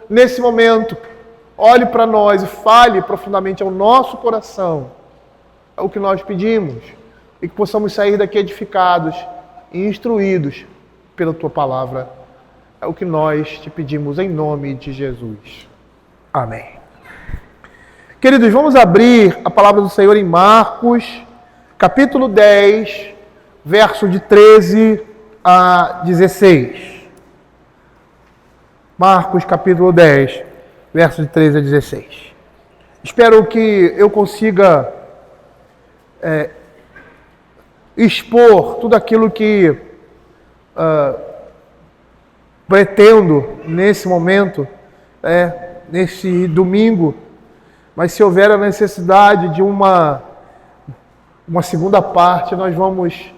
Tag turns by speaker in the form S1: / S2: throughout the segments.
S1: nesse momento, olhe para nós e fale profundamente ao nosso coração. É o que nós pedimos. E que possamos sair daqui edificados e instruídos pela Tua palavra. É o que nós te pedimos em nome de Jesus. Amém. Queridos, vamos abrir a palavra do Senhor em Marcos, capítulo 10, verso de 13 a 16. Marcos, capítulo 10, verso de 13 a 16. Espero que eu consiga expor tudo aquilo que pretendo nesse momento, nesse domingo, mas se houver a necessidade de uma segunda parte, nós vamos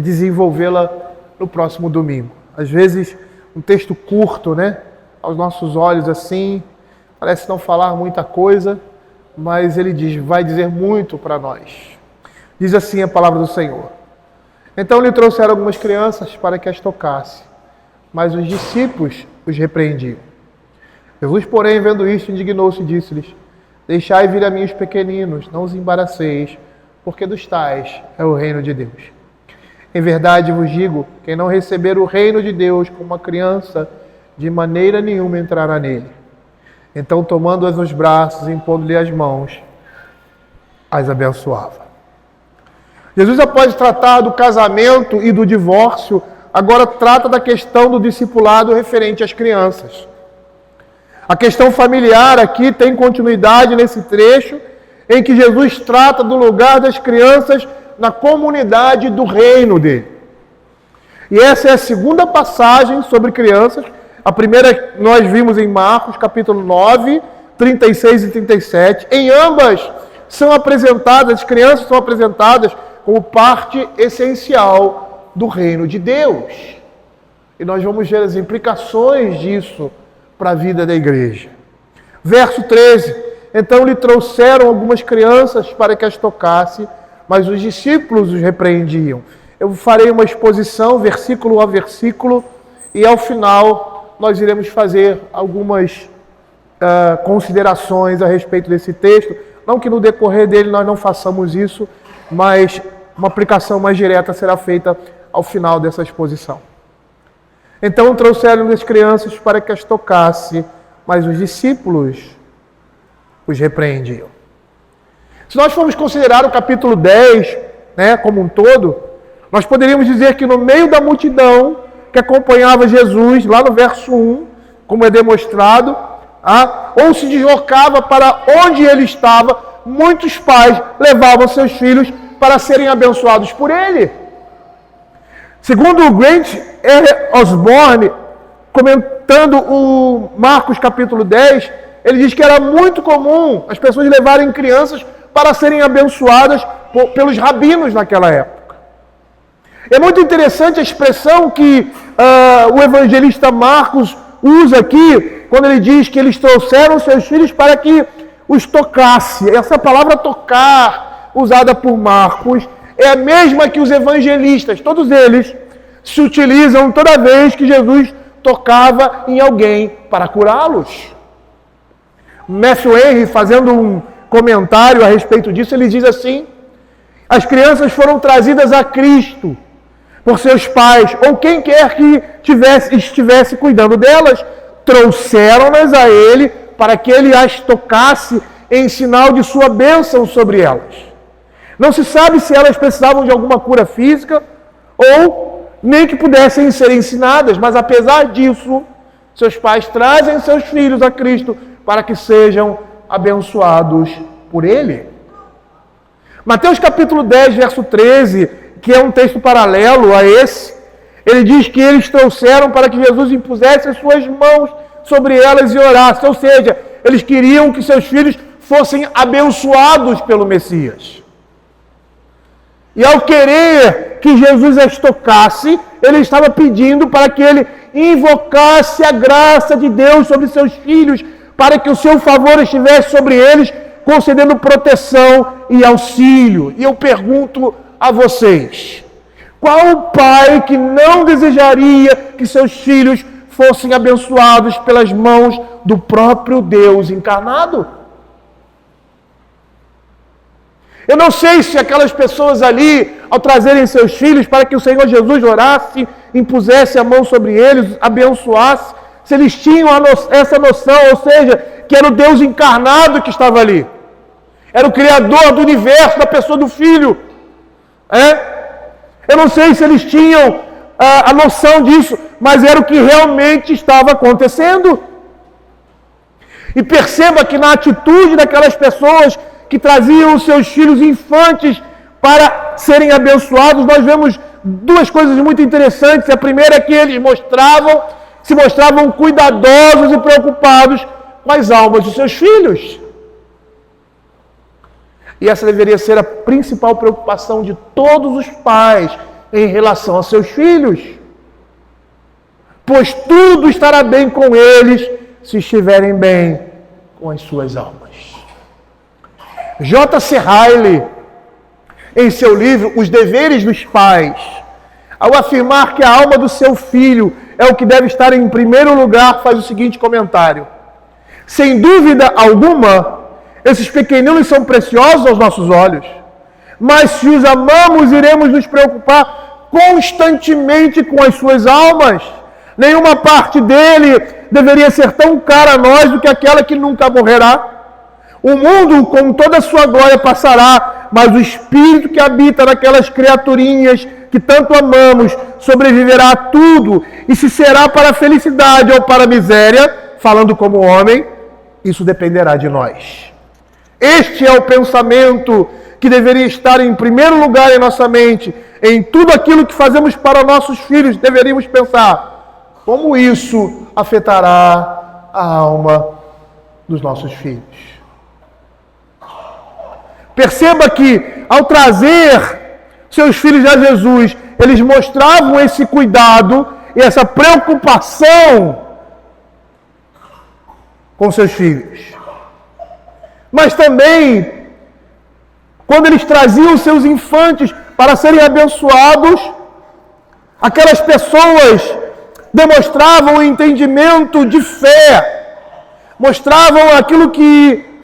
S1: desenvolvê-la no próximo domingo. Às vezes, um texto curto, aos nossos olhos assim, parece não falar muita coisa, mas ele vai dizer muito para nós. Diz assim a palavra do Senhor. Então lhe trouxeram algumas crianças para que as tocasse, mas os discípulos os repreendiam. Jesus, porém, vendo isto, indignou-se e disse-lhes: deixai vir a mim os pequeninos, não os embaraceis, porque dos tais é o reino de Deus. Em verdade vos digo, quem não receber o reino de Deus como uma criança, de maneira nenhuma entrará nele. Então, tomando-as nos braços e impondo-lhe as mãos, as abençoava. Jesus, após tratar do casamento e do divórcio, agora trata da questão do discipulado referente às crianças. A questão familiar aqui tem continuidade nesse trecho, em que Jesus trata do lugar das crianças na comunidade do reino dele. E essa é a segunda passagem sobre crianças. A primeira nós vimos em Marcos, capítulo 9, 36 e 37. Em ambas as crianças são apresentadas como parte essencial do reino de Deus. E nós vamos ver as implicações disso para a vida da igreja. Verso 13. Então lhe trouxeram algumas crianças para que as tocasse, mas os discípulos os repreendiam. Eu farei uma exposição, versículo a versículo, e ao final nós iremos fazer algumas considerações a respeito desse texto. Não que no decorrer dele nós não façamos isso, mas uma aplicação mais direta será feita ao final dessa exposição. Então trouxeram as crianças para que as tocasse, mas os discípulos os repreendiam. Se nós formos considerar o capítulo 10, como um todo, nós poderíamos dizer que no meio da multidão que acompanhava Jesus, lá no verso 1, como é demonstrado, ou se deslocava para onde ele estava, muitos pais levavam seus filhos para serem abençoados por ele. Segundo o Grant R. Osborne, comentando o Marcos capítulo 10, ele diz que era muito comum as pessoas levarem crianças para serem abençoadas pelos rabinos naquela época. É muito interessante a expressão que o evangelista Marcos usa aqui, quando ele diz que eles trouxeram seus filhos para que os tocasse. Essa palavra tocar, usada por Marcos, é a mesma que os evangelistas, todos eles, se utilizam toda vez que Jesus tocava em alguém para curá-los. Matthew Henry, fazendo um comentário a respeito disso, ele diz assim: as crianças foram trazidas a Cristo por seus pais, ou quem quer que estivesse cuidando delas, trouxeram-nas a Ele para que Ele as tocasse em sinal de sua bênção sobre elas. Não se sabe se elas precisavam de alguma cura física, ou nem que pudessem ser ensinadas, mas apesar disso, seus pais trazem seus filhos a Cristo para que sejam abençoados por Ele. Mateus capítulo 10, verso 13, que é um texto paralelo a esse, ele diz que eles trouxeram para que Jesus impusesse as suas mãos sobre elas e orasse. Ou seja, eles queriam que seus filhos fossem abençoados pelo Messias. E ao querer que Jesus as tocasse, ele estava pedindo para que ele invocasse a graça de Deus sobre seus filhos, para que o seu favor estivesse sobre eles, concedendo proteção e auxílio. E eu pergunto a vocês: qual o pai que não desejaria que seus filhos fossem abençoados pelas mãos do próprio Deus encarnado. Eu não sei se aquelas pessoas ali, ao trazerem seus filhos para que o Senhor Jesus orasse, impusesse a mão sobre eles, abençoasse, se eles tinham essa noção, ou seja, que era o Deus encarnado que estava ali. Era o Criador do universo, da pessoa do Filho. Eu não sei se eles tinham a noção disso, mas era o que realmente estava acontecendo. E perceba que na atitude daquelas pessoas que traziam os seus filhos infantes para serem abençoados, nós vemos duas coisas muito interessantes. A primeira é que eles se mostravam cuidadosos e preocupados com as almas dos seus filhos. E essa deveria ser a principal preocupação de todos os pais em relação a seus filhos. Pois tudo estará bem com eles se estiverem bem com as suas almas. J.C. Ryle, em seu livro Os Deveres dos Pais, ao afirmar que a alma do seu filho é o que deve estar em primeiro lugar, faz o seguinte comentário: sem dúvida alguma, esses pequeninos são preciosos aos nossos olhos, mas se os amamos, iremos nos preocupar constantemente com as suas almas. Nenhuma parte dele deveria ser tão cara a nós do que aquela que nunca morrerá. O mundo, com toda a sua glória, passará, mas o espírito que habita naquelas criaturinhas que tanto amamos sobreviverá a tudo, e se será para a felicidade ou para a miséria, falando como homem, isso dependerá de nós. Este é o pensamento que deveria estar em primeiro lugar em nossa mente. Em tudo aquilo que fazemos para nossos filhos, deveríamos pensar: como isso afetará a alma dos nossos filhos? Perceba que, ao trazer seus filhos a Jesus, eles mostravam esse cuidado e essa preocupação com seus filhos. Mas também, quando eles traziam seus infantes para serem abençoados, aquelas pessoas demonstravam o entendimento de fé, mostravam aquilo que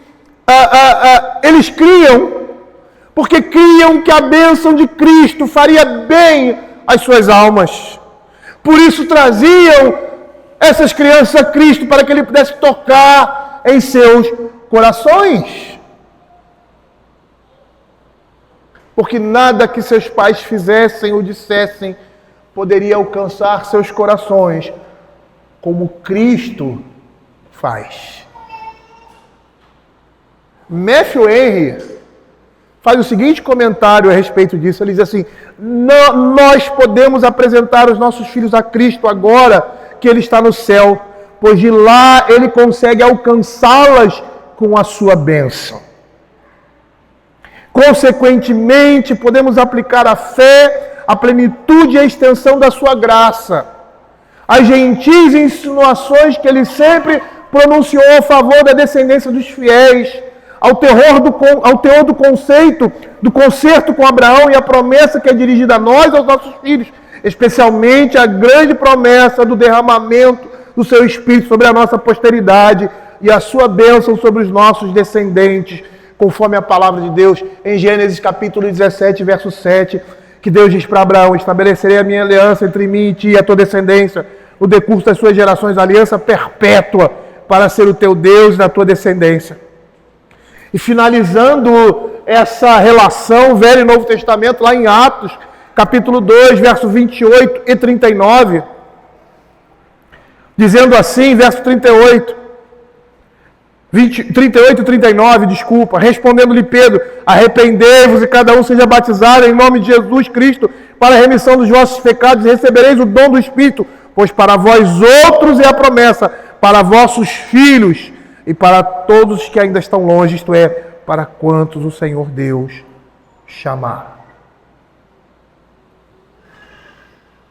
S1: eles criam, porque criam que a bênção de Cristo faria bem às suas almas. Por isso traziam essas crianças a Cristo, para que Ele pudesse tocar em seus corações. Porque nada que seus pais fizessem ou dissessem poderia alcançar seus corações como Cristo faz. Matthew Henry faz o seguinte comentário a respeito disso. Ele diz assim: nós podemos apresentar os nossos filhos a Cristo agora que Ele está no céu, pois de lá Ele consegue alcançá-las com a sua bênção. Consequentemente, podemos aplicar a fé, a plenitude e a extensão da sua graça, as gentis insinuações que Ele sempre pronunciou a favor da descendência dos fiéis, ao teor do conceito, do concerto com Abraão e a promessa que é dirigida a nós, aos nossos filhos, especialmente a grande promessa do derramamento do seu Espírito sobre a nossa posteridade e a sua bênção sobre os nossos descendentes, conforme a palavra de Deus em Gênesis capítulo 17, verso 7, que Deus diz para Abraão: estabelecerei a minha aliança entre mim e ti e a tua descendência, no decurso das suas gerações, aliança perpétua, para ser o teu Deus e da tua descendência. E finalizando essa relação, Velho e Novo Testamento, lá em Atos, capítulo 2, verso 28 e 39, dizendo assim, verso 38 e 39, respondendo-lhe Pedro: arrependei-vos e cada um seja batizado em nome de Jesus Cristo para a remissão dos vossos pecados, e recebereis o dom do Espírito, pois para vós outros é a promessa, para vossos filhos e para todos que ainda estão longe, isto é, para quantos o Senhor Deus chamar.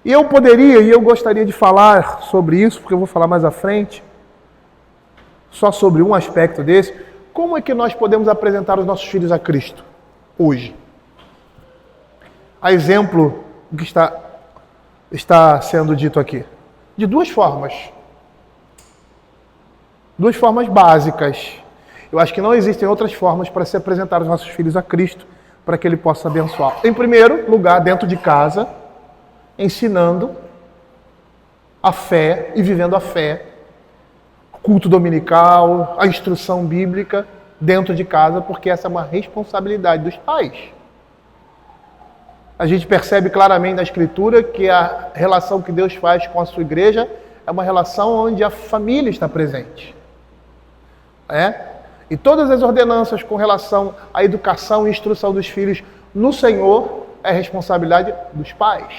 S1: E eu poderia, e eu gostaria de falar sobre isso, porque eu vou falar mais à frente, só sobre um aspecto desse. Como é que nós podemos apresentar os nossos filhos a Cristo hoje? A exemplo do que está sendo dito aqui. de duas formas. Duas formas básicas. Eu acho que não existem outras formas para se apresentar os nossos filhos a Cristo, para que Ele possa abençoar. Em primeiro lugar, dentro de casa, ensinando a fé e vivendo a fé, culto dominical, a instrução bíblica dentro de casa, porque essa é uma responsabilidade dos pais. A gente percebe claramente na Escritura que a relação que Deus faz com a sua igreja é uma relação onde a família está presente. E todas as ordenanças com relação à educação e instrução dos filhos no Senhor é responsabilidade dos pais.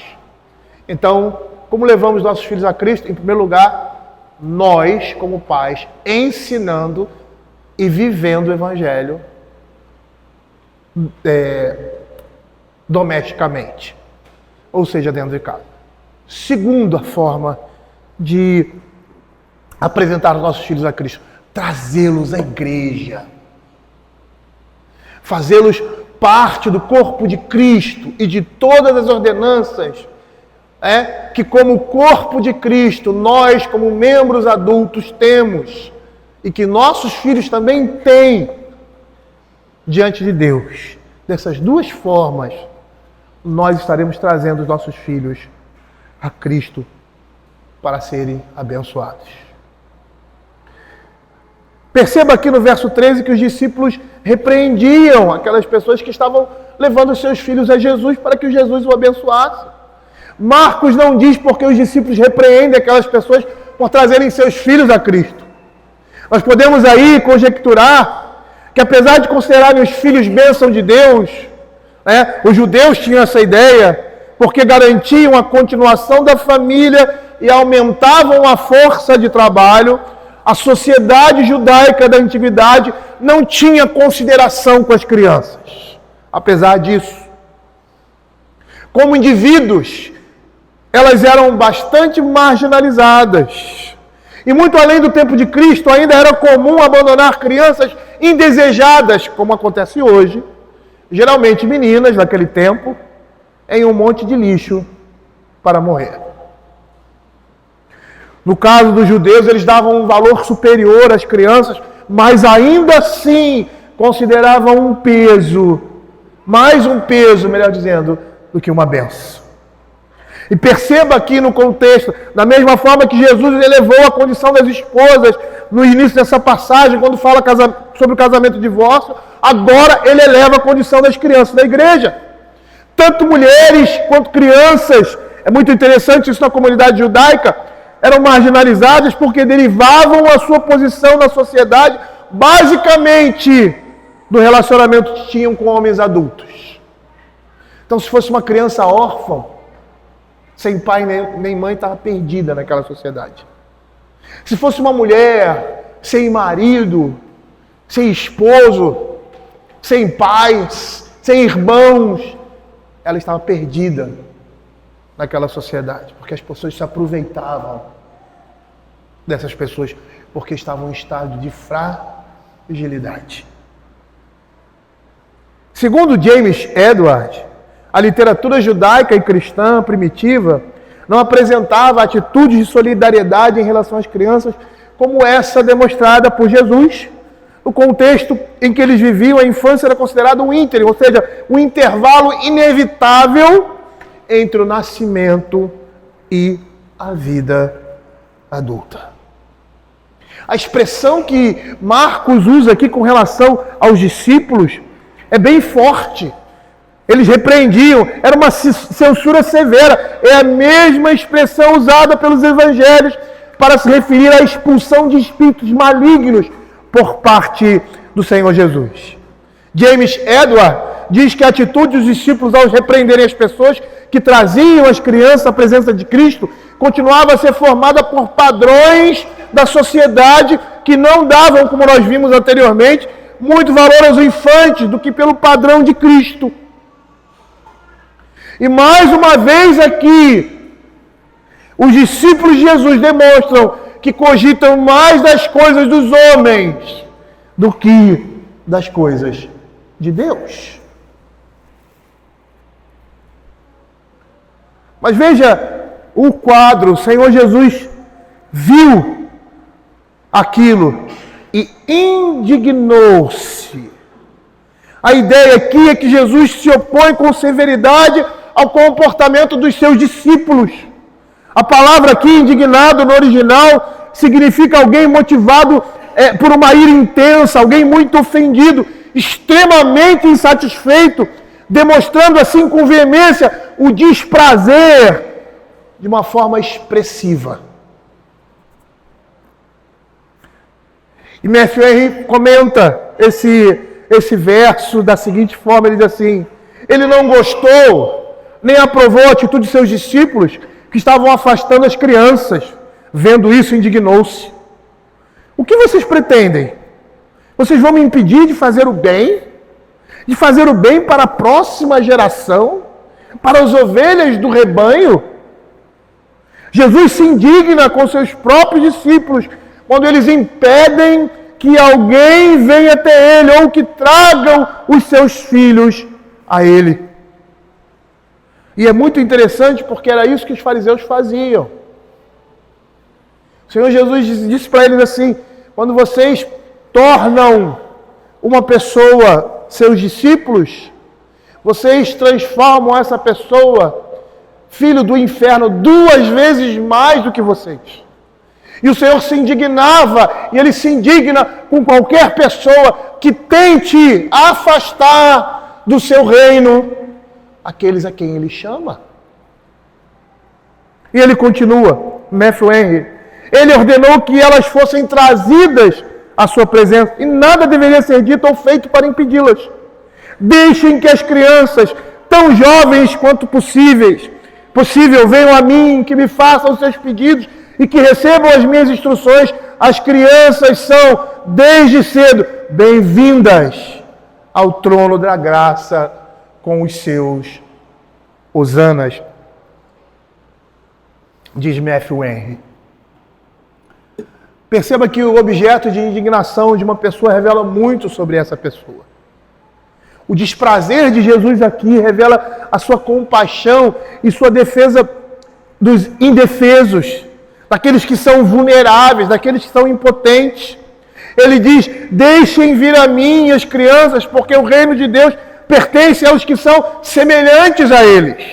S1: Então, como levamos nossos filhos a Cristo? Em primeiro lugar, nós, como pais, ensinando e vivendo o Evangelho domesticamente, ou seja, dentro de casa. Segunda forma de apresentar os nossos filhos a Cristo: trazê-los à igreja, fazê-los parte do corpo de Cristo e de todas as ordenanças que, como corpo de Cristo, nós, como membros adultos, temos e que nossos filhos também têm diante de Deus. Dessas duas formas, nós estaremos trazendo os nossos filhos a Cristo para serem abençoados. Perceba aqui no verso 13 que os discípulos repreendiam aquelas pessoas que estavam levando seus filhos a Jesus para que Jesus o abençoasse. Marcos não diz porque os discípulos repreendem aquelas pessoas por trazerem seus filhos a Cristo. Nós podemos aí conjecturar que, apesar de considerarem os filhos bênção de Deus, os judeus tinham essa ideia porque garantiam a continuação da família e aumentavam a força de trabalho. A sociedade judaica da antiguidade não tinha consideração com as crianças. Apesar disso, como indivíduos, elas eram bastante marginalizadas. E muito além do tempo de Cristo, ainda era comum abandonar crianças indesejadas, como acontece hoje, geralmente meninas naquele tempo, em um monte de lixo para morrer. No caso dos judeus, eles davam um valor superior às crianças, mas ainda assim consideravam um peso, mais um peso, melhor dizendo, do que uma bênção. E perceba aqui no contexto, da mesma forma que Jesus elevou a condição das esposas no início dessa passagem, quando fala sobre o casamento e divórcio, agora ele eleva a condição das crianças da igreja. Tanto mulheres quanto crianças, é muito interessante isso na comunidade judaica, eram marginalizadas porque derivavam a sua posição na sociedade basicamente do relacionamento que tinham com homens adultos. Então, se fosse uma criança órfã, sem pai nem mãe, estava perdida naquela sociedade. Se fosse uma mulher sem marido, sem esposo, sem pais, sem irmãos, ela estava perdida naquela sociedade, porque as pessoas se aproveitavam dessas pessoas, porque estavam em estado de fragilidade. Segundo James Edwards, a literatura judaica e cristã primitiva não apresentava atitudes de solidariedade em relação às crianças como essa demonstrada por Jesus. No contexto em que eles viviam, a infância era considerada um ínterim, ou seja, um intervalo inevitável entre o nascimento e a vida adulta. A expressão que Marcos usa aqui com relação aos discípulos é bem forte. Eles repreendiam, era uma censura severa. É a mesma expressão usada pelos evangelhos para se referir à expulsão de espíritos malignos por parte do Senhor Jesus. James Edwards diz que a atitude dos discípulos ao repreenderem as pessoas que traziam as crianças à presença de Cristo continuava a ser formada por padrões da sociedade que não davam, como nós vimos anteriormente, muito valor aos infantes do que pelo padrão de Cristo. E mais uma vez aqui, os discípulos de Jesus demonstram que cogitam mais das coisas dos homens do que das coisas de Deus. Mas veja o quadro: o Senhor Jesus viu aquilo e indignou-se. A ideia aqui é que Jesus se opõe com severidade ao comportamento dos seus discípulos. A palavra aqui, indignado, no original, significa alguém motivado por uma ira intensa, alguém muito ofendido, extremamente insatisfeito, demonstrando assim com veemência o desprazer de uma forma expressiva. E Matthew Henry comenta esse verso da seguinte forma, ele diz assim: ele não gostou, nem aprovou a atitude de seus discípulos, que estavam afastando as crianças. Vendo isso, indignou-se. O que vocês pretendem? Vocês vão me impedir de fazer o bem? De fazer o bem para a próxima geração? Para as ovelhas do rebanho? Jesus se indigna com seus próprios discípulos quando eles impedem que alguém venha até ele ou que tragam os seus filhos a ele. E é muito interessante porque era isso que os fariseus faziam. O Senhor Jesus disse para eles assim: quando vocês tornam uma pessoa seus discípulos, vocês transformam essa pessoa filho do inferno 2 vezes mais do que vocês. E o Senhor se indignava, e Ele se indigna com qualquer pessoa que tente afastar do seu reino aqueles a quem Ele chama. E Ele continua, Matthew Henry, Ele ordenou que elas fossem trazidas à sua presença, e nada deveria ser dito ou feito para impedi-las. Deixem que as crianças, tão jovens quanto possível, venham a mim, que me façam os seus pedidos e que recebam as minhas instruções. As crianças são, desde cedo, bem-vindas ao trono da graça com os seus hosanas, diz Matthew Henry. Perceba que o objeto de indignação de uma pessoa revela muito sobre essa pessoa. O desprazer de Jesus aqui revela a sua compaixão e sua defesa dos indefesos, daqueles que são vulneráveis, daqueles que são impotentes. Ele diz: deixem vir a mim as crianças, porque o reino de Deus pertence aos que são semelhantes a eles.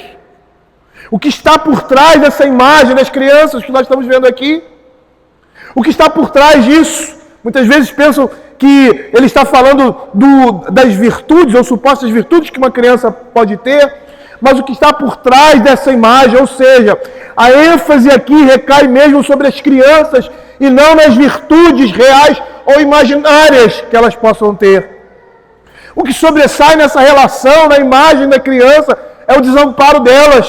S1: O que está por trás dessa imagem das crianças que nós estamos vendo aqui? O que está por trás disso? Muitas vezes pensam que ele está falando das virtudes ou supostas virtudes que uma criança pode ter, mas o que está por trás dessa imagem, ou seja, a ênfase aqui recai mesmo sobre as crianças e não nas virtudes reais ou imaginárias que elas possam ter. O que sobressai nessa relação, na imagem da criança, é o desamparo delas,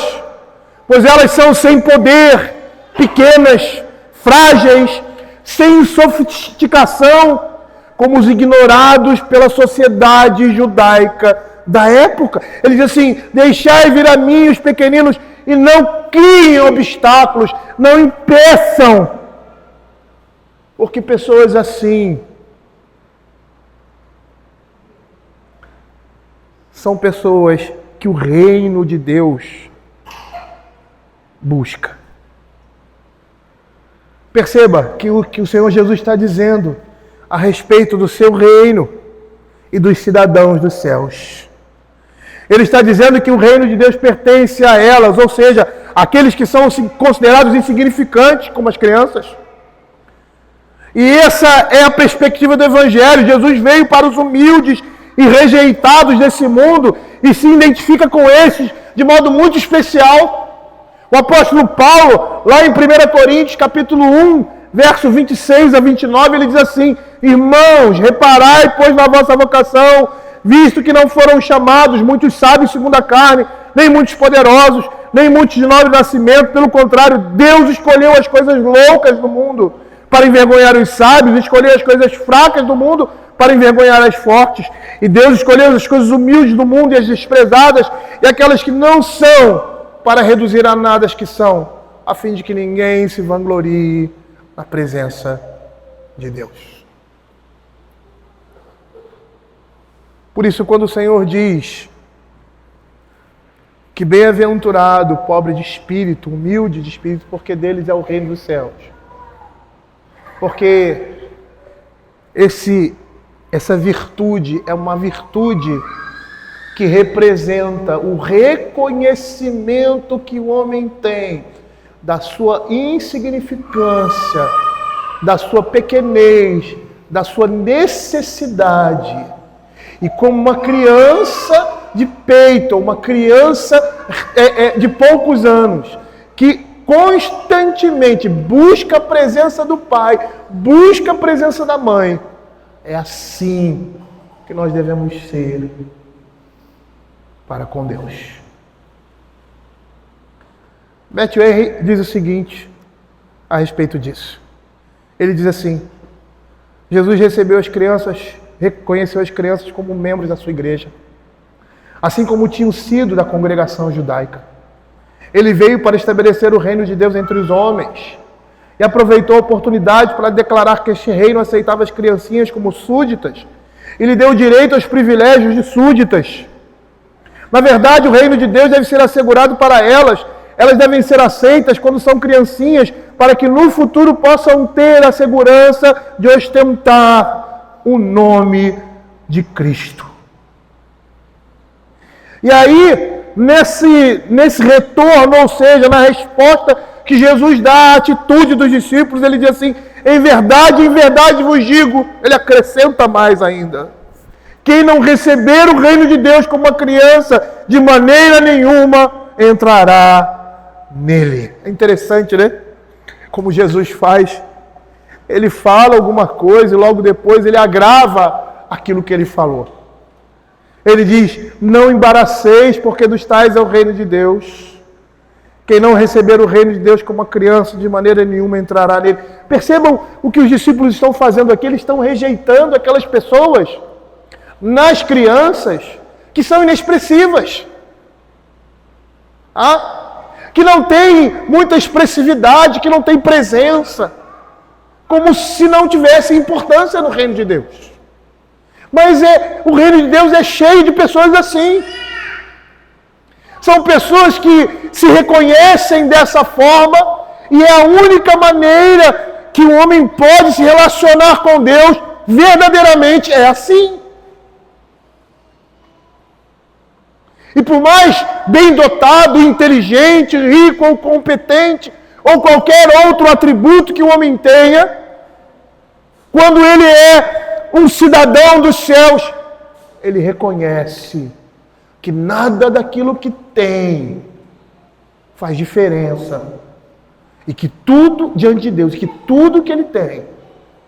S1: pois elas são sem poder, pequenas, frágeis, sem sofisticação, como os ignorados pela sociedade judaica da época. Ele diz assim: deixai vir a mim os pequeninos e não criem obstáculos, não impeçam, porque pessoas assim são pessoas que o reino de Deus busca. Perceba que o Senhor Jesus está dizendo a respeito do seu reino e dos cidadãos dos céus. Ele está dizendo que o reino de Deus pertence a elas, ou seja, aqueles que são considerados insignificantes, como as crianças. E essa é a perspectiva do Evangelho. Jesus veio para os humildes e rejeitados desse mundo e se identifica com esses de modo muito especial. O apóstolo Paulo, lá em 1 Coríntios, capítulo 1, verso 26 a 29, ele diz assim: irmãos, reparai, pois, na vossa vocação, visto que não foram chamados muitos sábios segundo a carne, nem muitos poderosos, nem muitos de nobre nascimento. Pelo contrário, Deus escolheu as coisas loucas do mundo para envergonhar os sábios, escolheu as coisas fracas do mundo para envergonhar as fortes. E Deus escolheu as coisas humildes do mundo e as desprezadas, e aquelas que não são, para reduzir a nada as que são, a fim de que ninguém se vanglorie na presença de Deus. Por isso, quando o Senhor diz que bem-aventurado o pobre de espírito, humilde de espírito, porque deles é o reino dos céus, Porque essa virtude é uma virtude que representa o reconhecimento que o homem tem da sua insignificância, da sua pequenez, da sua necessidade. E como uma criança de peito, uma criança de poucos anos, que constantemente busca a presença do pai, busca a presença da mãe, é assim que nós devemos ser para com Deus. Matthew Henry diz o seguinte a respeito disso. Ele diz assim: Jesus recebeu as crianças, reconheceu as crianças como membros da sua igreja, assim como tinham sido da congregação judaica. Ele veio para estabelecer o reino de Deus entre os homens e aproveitou a oportunidade para declarar que este reino aceitava as criancinhas como súditas e lhe deu direito aos privilégios de súditas. Na verdade, o reino de Deus deve ser assegurado para elas. Elas devem ser aceitas quando são criancinhas, para que no futuro possam ter a segurança de ostentar o nome de Cristo. E aí, nesse retorno, ou seja, na resposta que Jesus dá à atitude dos discípulos, ele diz assim: em verdade vos digo, ele acrescenta mais ainda: quem não receber o reino de Deus como uma criança, de maneira nenhuma entrará nele. É interessante, né? Como Jesus faz. Ele fala alguma coisa e logo depois ele agrava aquilo que ele falou. Ele diz: não embaraceis, porque dos tais é o reino de Deus. Quem não receber o reino de Deus como uma criança, de maneira nenhuma entrará nele. Percebam o que os discípulos estão fazendo aqui. Eles estão rejeitando aquelas pessoas nas crianças que são inexpressivas, que não tem muita expressividade, que não tem presença, como se não tivesse importância no reino de Deus. Mas o reino de Deus é cheio de pessoas assim. São pessoas que se reconhecem dessa forma e é a única maneira que o homem pode se relacionar com Deus verdadeiramente, é assim. E por mais bem dotado, inteligente, rico ou competente, ou qualquer outro atributo que o homem tenha, quando ele é um cidadão dos céus, ele reconhece que nada daquilo que tem faz diferença. E que tudo diante de Deus, que tudo que ele tem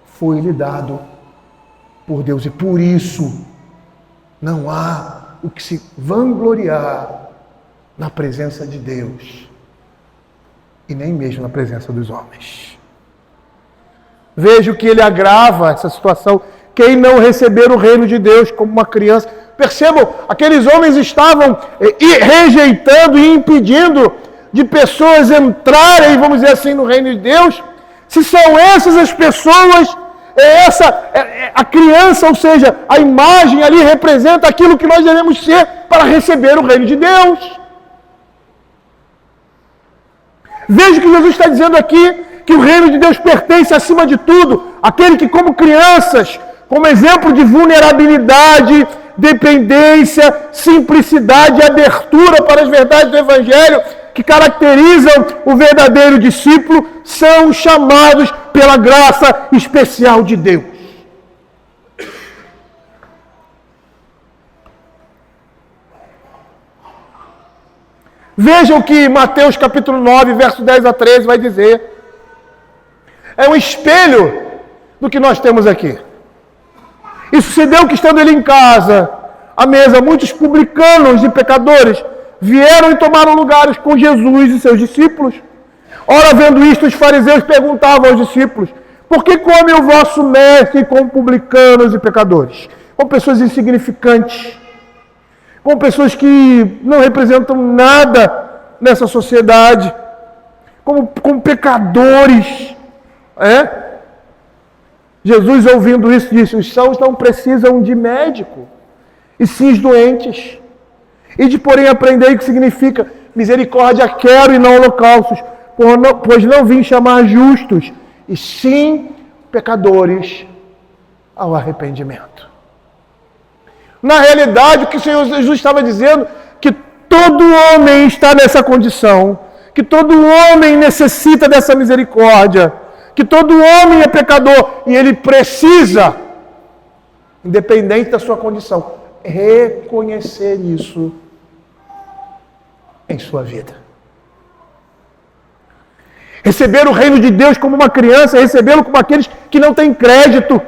S1: foi lhe dado por Deus. E por isso não há o que se vangloriar na presença de Deus e nem mesmo na presença dos homens. Vejo que ele agrava essa situação. Quem não receber o reino de Deus como uma criança... Percebam, aqueles homens estavam rejeitando e impedindo de pessoas entrarem, vamos dizer assim, no reino de Deus. Se são essas as pessoas, a criança, ou seja, a imagem ali representa aquilo que nós devemos ser para receber o reino de Deus. Veja que Jesus está dizendo aqui que o reino de Deus pertence, acima de tudo, àquele que, como crianças, como exemplo de vulnerabilidade, dependência, simplicidade e abertura para as verdades do Evangelho que caracterizam o verdadeiro discípulo, são chamados pela graça especial de Deus. Vejam o que Mateus capítulo 9, verso 10 a 13 vai dizer. É um espelho do que nós temos aqui. E sucedeu que, estando ele em casa, à mesa, muitos publicanos e pecadores vieram e tomaram lugares com Jesus e seus discípulos. Ora, vendo isto, os fariseus perguntavam aos discípulos: por que come o vosso mestre com publicanos e pecadores? Com pessoas insignificantes, com pessoas que não representam nada nessa sociedade, com pecadores. Jesus, ouvindo isso, disse: os sãos não precisam de médico, e sim os doentes. E de porém aprendei o que significa: misericórdia quero e não holocaustos, pois não vim chamar justos, e sim pecadores ao arrependimento. Na realidade, o que o Senhor Jesus estava dizendo, que todo homem está nessa condição, que todo homem necessita dessa misericórdia, que todo homem é pecador e ele precisa, independente da sua condição, reconhecer isso em sua vida. Receber o reino de Deus como uma criança, recebê-lo como aqueles que não têm crédito,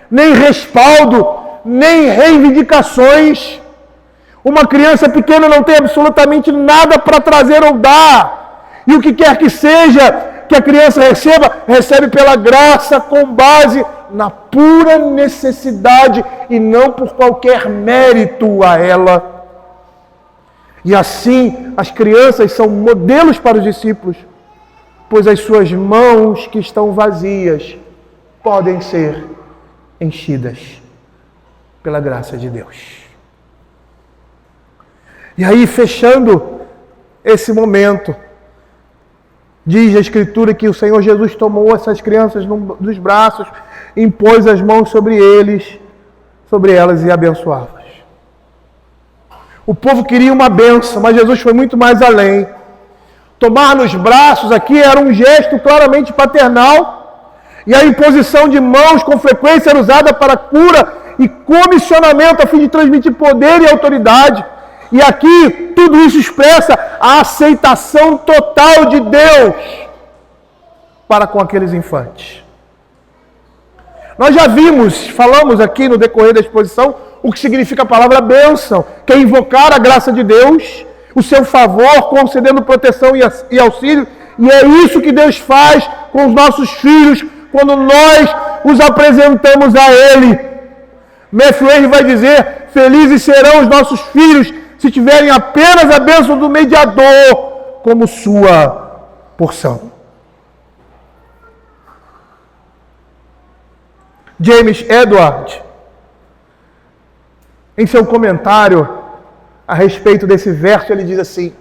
S1: nem respaldo, nem reivindicações. Uma criança pequena não tem absolutamente nada para trazer ou dar. E o que quer que seja que a criança receba, recebe pela graça, com base na pura necessidade e não por qualquer mérito a ela. E assim, as crianças são modelos para os discípulos, pois as suas mãos que estão vazias podem ser enchidas pela graça de Deus. E aí, fechando esse momento, diz a Escritura que o Senhor Jesus tomou essas crianças dos braços, impôs as mãos sobre elas e abençoava-as. O povo queria uma bênção, mas Jesus foi muito mais além. Tomar nos braços aqui era um gesto claramente paternal, e a imposição de mãos com frequência era usada para cura e comissionamento a fim de transmitir poder e autoridade. E aqui tudo isso expressa a aceitação total de Deus para com aqueles infantes. Nós já falamos aqui no decorrer da exposição, o que significa a palavra bênção, que é invocar a graça de Deus, o seu favor, concedendo proteção e auxílio. E é isso que Deus faz com os nossos filhos, quando nós os apresentamos a Ele. Matthew Henry vai dizer, felizes serão os nossos filhos se tiverem apenas a bênção do mediador como sua porção. James Edward, em seu comentário a respeito desse verso, ele diz assim: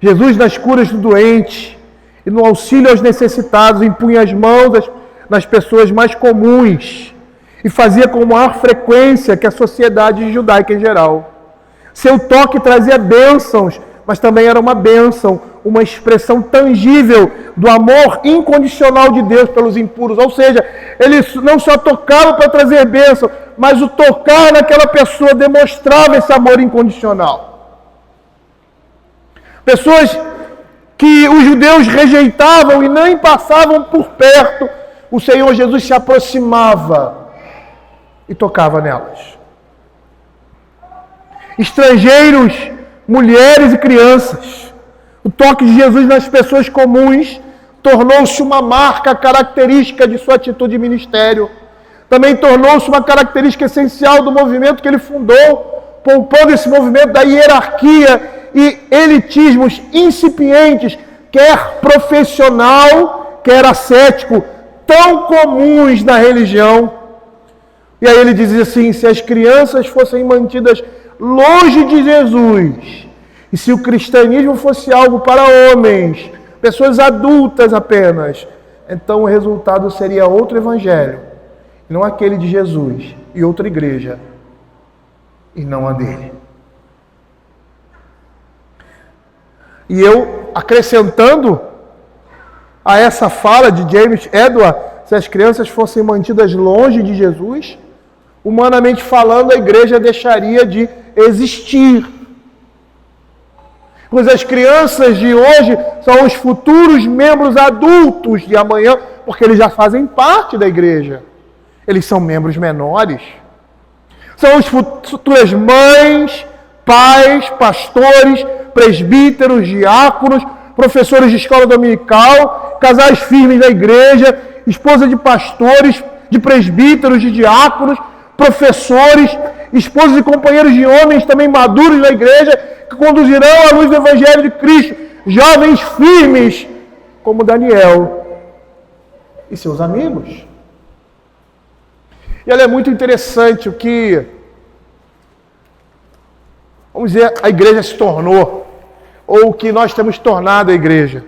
S1: Jesus, nas curas do doente e no auxílio aos necessitados, impunha as mãos nas pessoas mais comuns e fazia com maior frequência que a sociedade judaica em geral. Seu toque trazia bênçãos, mas também era uma bênção, uma expressão tangível do amor incondicional de Deus pelos impuros. Ou seja, ele não só tocava para trazer bênção, mas o tocar naquela pessoa demonstrava esse amor incondicional. Pessoas que os judeus rejeitavam e nem passavam por perto, o Senhor Jesus se aproximava e tocava nelas. Estrangeiros, mulheres e crianças. O toque de Jesus nas pessoas comuns tornou-se uma marca característica de sua atitude de ministério. Também tornou-se uma característica essencial do movimento que ele fundou, poupando esse movimento da hierarquia e elitismos incipientes, quer profissional, quer ascético, tão comuns na religião. E aí ele diz assim: se as crianças fossem mantidas longe de Jesus, e se o cristianismo fosse algo para homens, pessoas adultas apenas, então o resultado seria outro evangelho, não aquele de Jesus, e outra igreja, e não a dele. E eu, acrescentando a essa fala de James Edward, se as crianças fossem mantidas longe de Jesus, humanamente falando, a igreja deixaria de existir. Pois as crianças de hoje são os futuros membros adultos de amanhã, porque eles já fazem parte da igreja. Eles são membros menores. São as futuras mães, pais, pastores, presbíteros, diáconos, professores de escola dominical, casais firmes da igreja, esposa de pastores, de presbíteros, de diáconos, professores, esposos e companheiros de homens também maduros na igreja, que conduzirão à luz do Evangelho de Cristo, jovens firmes, como Daniel e seus amigos. E ela é muito interessante o que, vamos dizer, a igreja se tornou, ou o que nós temos tornado a igreja.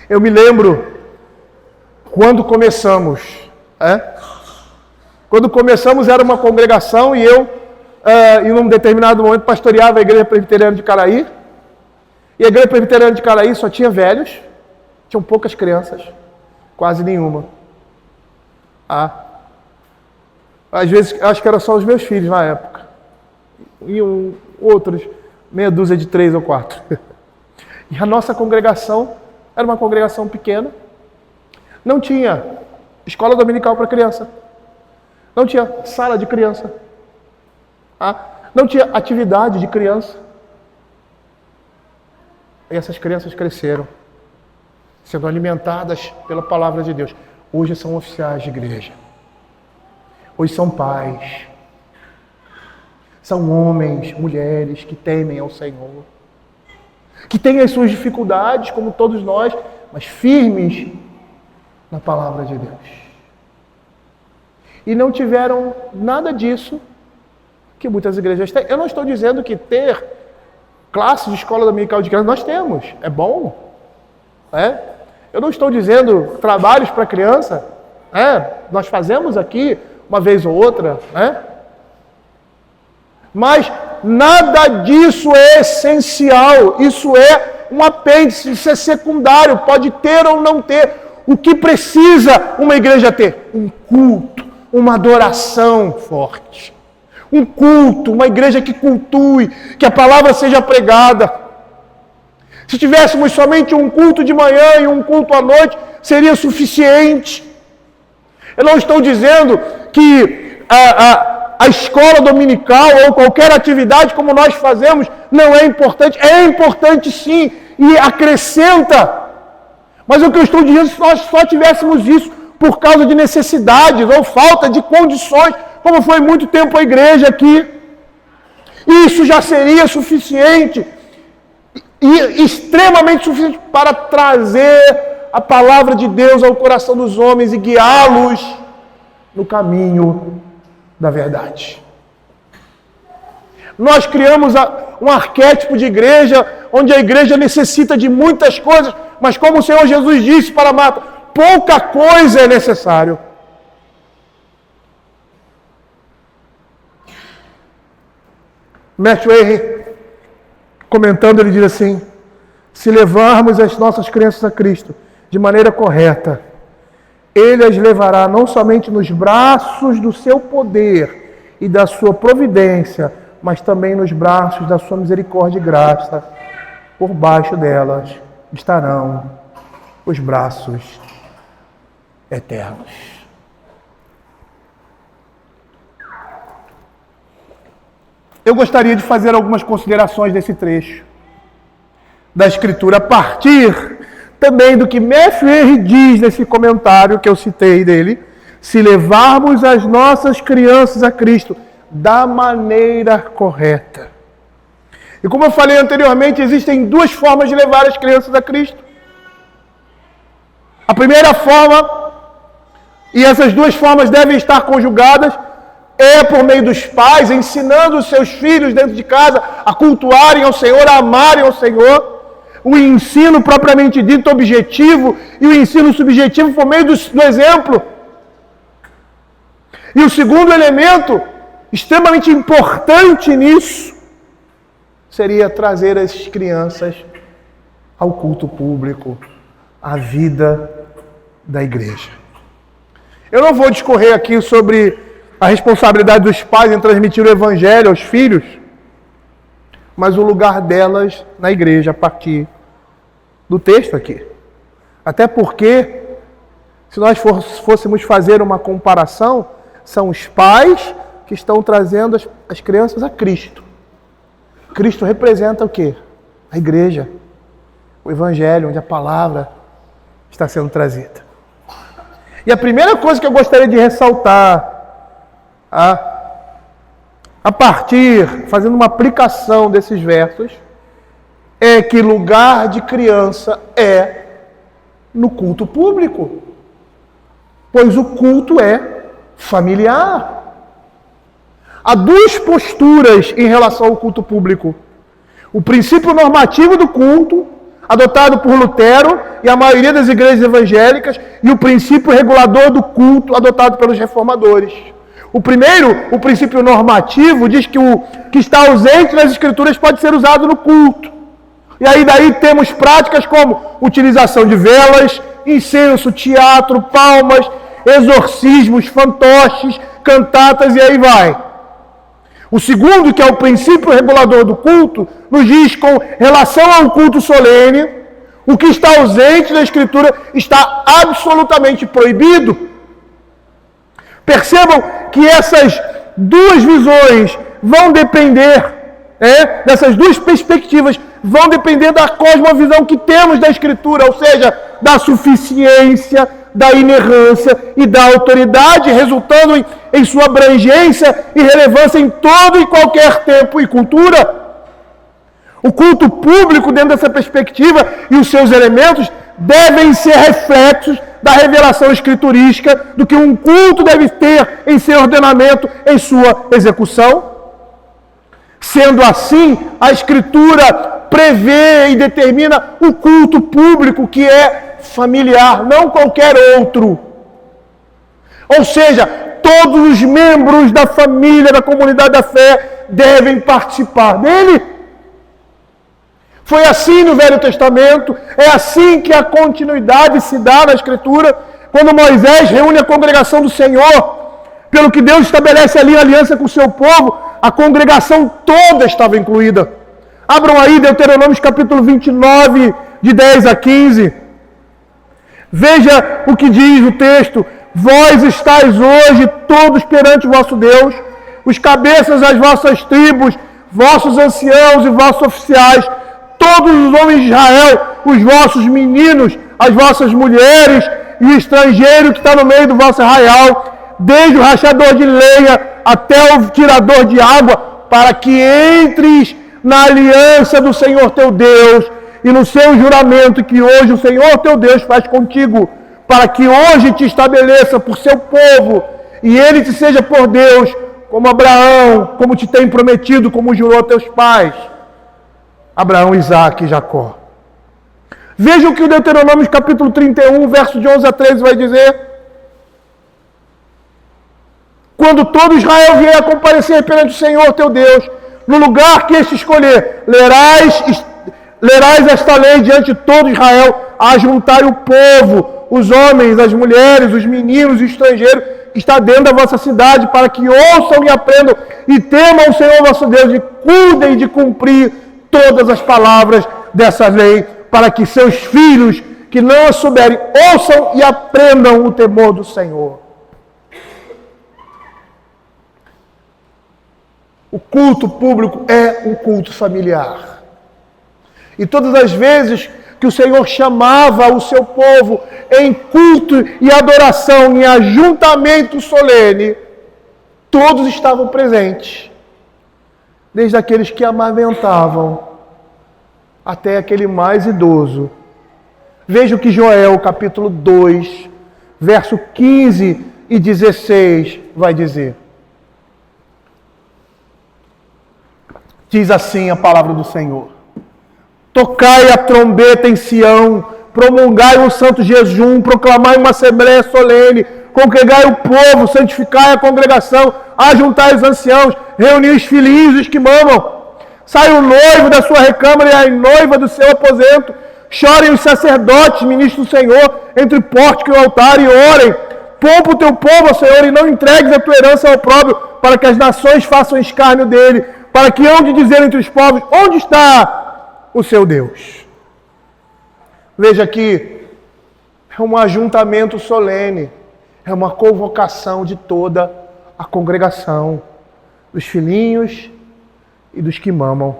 S1: Eu me lembro, Quando começamos, Quando começamos era uma congregação e eu, em um determinado momento, pastoreava a Igreja Presbiteriana de Caraí. E a Igreja Presbiteriana de Caraí só tinha velhos, tinham poucas crianças, quase nenhuma. Às vezes, acho que eram só os meus filhos na época. E outros, meia dúzia de 3 ou 4. E a nossa congregação era uma congregação pequena. Não tinha escola dominical para criança. Não tinha sala de criança. Não tinha atividade de criança. E essas crianças cresceram, sendo alimentadas pela palavra de Deus. Hoje são oficiais de igreja. Hoje são pais. São homens, mulheres que temem ao Senhor. Que têm as suas dificuldades, como todos nós, mas firmes na palavra de Deus. E não tiveram nada disso que muitas igrejas têm. Eu não estou dizendo que ter classes de escola dominical de criança, nós temos, é bom. Eu não estou dizendo trabalhos para criança, nós fazemos aqui uma vez ou outra, mas nada disso é essencial, isso é um apêndice, isso é secundário, pode ter ou não ter. O que precisa uma igreja ter? Um culto, uma adoração forte. Um culto, uma igreja que cultue, que a palavra seja pregada. Se tivéssemos somente um culto de manhã e um culto à noite, seria suficiente. Eu não estou dizendo que a escola dominical ou qualquer atividade como nós fazemos não é importante. É importante sim, e acrescenta. Mas o que eu estou dizendo, se nós só tivéssemos isso por causa de necessidades ou falta de condições, como foi muito tempo a igreja aqui, isso já seria suficiente, e extremamente suficiente para trazer a palavra de Deus ao coração dos homens e guiá-los no caminho da verdade. Nós criamos um arquétipo de igreja, onde a igreja necessita de muitas coisas, mas como o Senhor Jesus disse para Marta, pouca coisa é necessário. Matthew Henry, comentando, ele diz assim: se levarmos as nossas crenças a Cristo de maneira correta, Ele as levará não somente nos braços do seu poder e da sua providência, mas também nos braços da sua misericórdia e graça. Por baixo delas estarão os braços eternos. Eu gostaria de fazer algumas considerações desse trecho da Escritura, a partir também do que Matthew Henry diz nesse comentário que eu citei dele: se levarmos as nossas crianças a Cristo da maneira correta. E como eu falei anteriormente, existem duas formas de levar as crianças a Cristo. A primeira forma, e essas duas formas devem estar conjugadas, é por meio dos pais, ensinando os seus filhos dentro de casa a cultuarem ao Senhor, a amarem ao Senhor. O ensino propriamente dito objetivo e o ensino subjetivo por meio do exemplo. E o segundo elemento, extremamente importante nisso, seria trazer as crianças ao culto público, à vida da igreja. Eu não vou discorrer aqui sobre a responsabilidade dos pais em transmitir o evangelho aos filhos, mas o lugar delas na igreja, a partir do texto aqui. Até porque, se nós fôssemos fazer uma comparação, são os pais que estão trazendo as crianças a Cristo. Cristo representa o quê? A igreja, o evangelho, onde a palavra está sendo trazida. E a primeira coisa que eu gostaria de ressaltar, a partir, fazendo uma aplicação desses versos, é que lugar de criança é no culto público, pois o culto é familiar. Há duas posturas em relação ao culto público: o princípio normativo do culto, adotado por Lutero e a maioria das igrejas evangélicas, e o princípio regulador do culto, adotado pelos reformadores. O primeiro, o princípio normativo, diz que o que está ausente nas Escrituras pode ser usado no culto. E aí daí temos práticas como utilização de velas, incenso, teatro, palmas, exorcismos, fantoches, cantatas e aí vai. O segundo, que é o princípio regulador do culto, nos diz com relação ao culto solene, o que está ausente na Escritura está absolutamente proibido. Percebam que essas duas visões vão depender, dessas duas perspectivas, vão depender da cosmovisão que temos da Escritura, ou seja, da suficiência, da inerrância e da autoridade, resultando em sua abrangência e relevância em todo e qualquer tempo e cultura. O culto público, dentro dessa perspectiva, e os seus elementos devem ser reflexos da revelação escriturística do que um culto deve ter em seu ordenamento, em sua execução. Sendo assim, a Escritura prevê e determina o culto público que é familiar, não qualquer outro. Ou seja, todos os membros da família, da comunidade da fé, devem participar dele. Foi assim no Velho Testamento, é assim que a continuidade se dá na Escritura, quando Moisés reúne a congregação do Senhor, pelo que Deus estabelece ali a aliança com o seu povo, a congregação toda estava incluída. Abram aí Deuteronômio capítulo 29, de 10 a 15. Veja o que diz o texto: vós estáis hoje todos perante o vosso Deus, os cabeças das vossas tribos, vossos anciãos e vossos oficiais, todos os homens de Israel, os vossos meninos, as vossas mulheres e o estrangeiro que está no meio do vosso arraial, desde o rachador de lenha até o tirador de água, para que entres na aliança do Senhor teu Deus e no seu juramento que hoje o Senhor teu Deus faz contigo, para que hoje te estabeleça por seu povo e ele te seja por Deus, como Abraão, como te tem prometido, como jurou a teus pais, Abraão, Isaque e Jacó. Vejam o que o Deuteronômio capítulo 31, verso de 11 a 13 vai dizer. Quando todo Israel vier a comparecer perante o Senhor teu Deus, no lugar que este escolher, lerás esta lei diante de todo Israel, a juntar o povo, os homens, as mulheres, os meninos e os estrangeiros que está dentro da vossa cidade, para que ouçam e aprendam e temam o Senhor vosso Deus e cuidem de cumprir todas as palavras dessa lei, para que seus filhos que não a souberem ouçam e aprendam o temor do Senhor. O culto público é um culto familiar. E todas as vezes que o Senhor chamava o seu povo em culto e adoração, em ajuntamento solene, todos estavam presentes. Desde aqueles que amamentavam até aquele mais idoso. Veja o que Joel, capítulo 2, verso 15 e 16 vai dizer. Diz assim a palavra do Senhor: tocai a trombeta em Sião, promulgai um santo jejum, proclamai uma assembleia solene, congregai o povo, santificai a congregação, ajuntai os anciãos, reuni os filhinhos e os que mamam. Sai o noivo da sua recâmara e a noiva do seu aposento. Chorem os sacerdotes, ministros do Senhor, entre o pórtico e o altar, e orem. Poupa o teu povo ao Senhor, e não entregues a tua herança ao opróbrio, para que as nações façam escárnio dele, para que hão de dizer entre os povos: onde está o seu Deus? Veja aqui, é um ajuntamento solene, é uma convocação de toda a congregação, dos filhinhos e dos que mamam.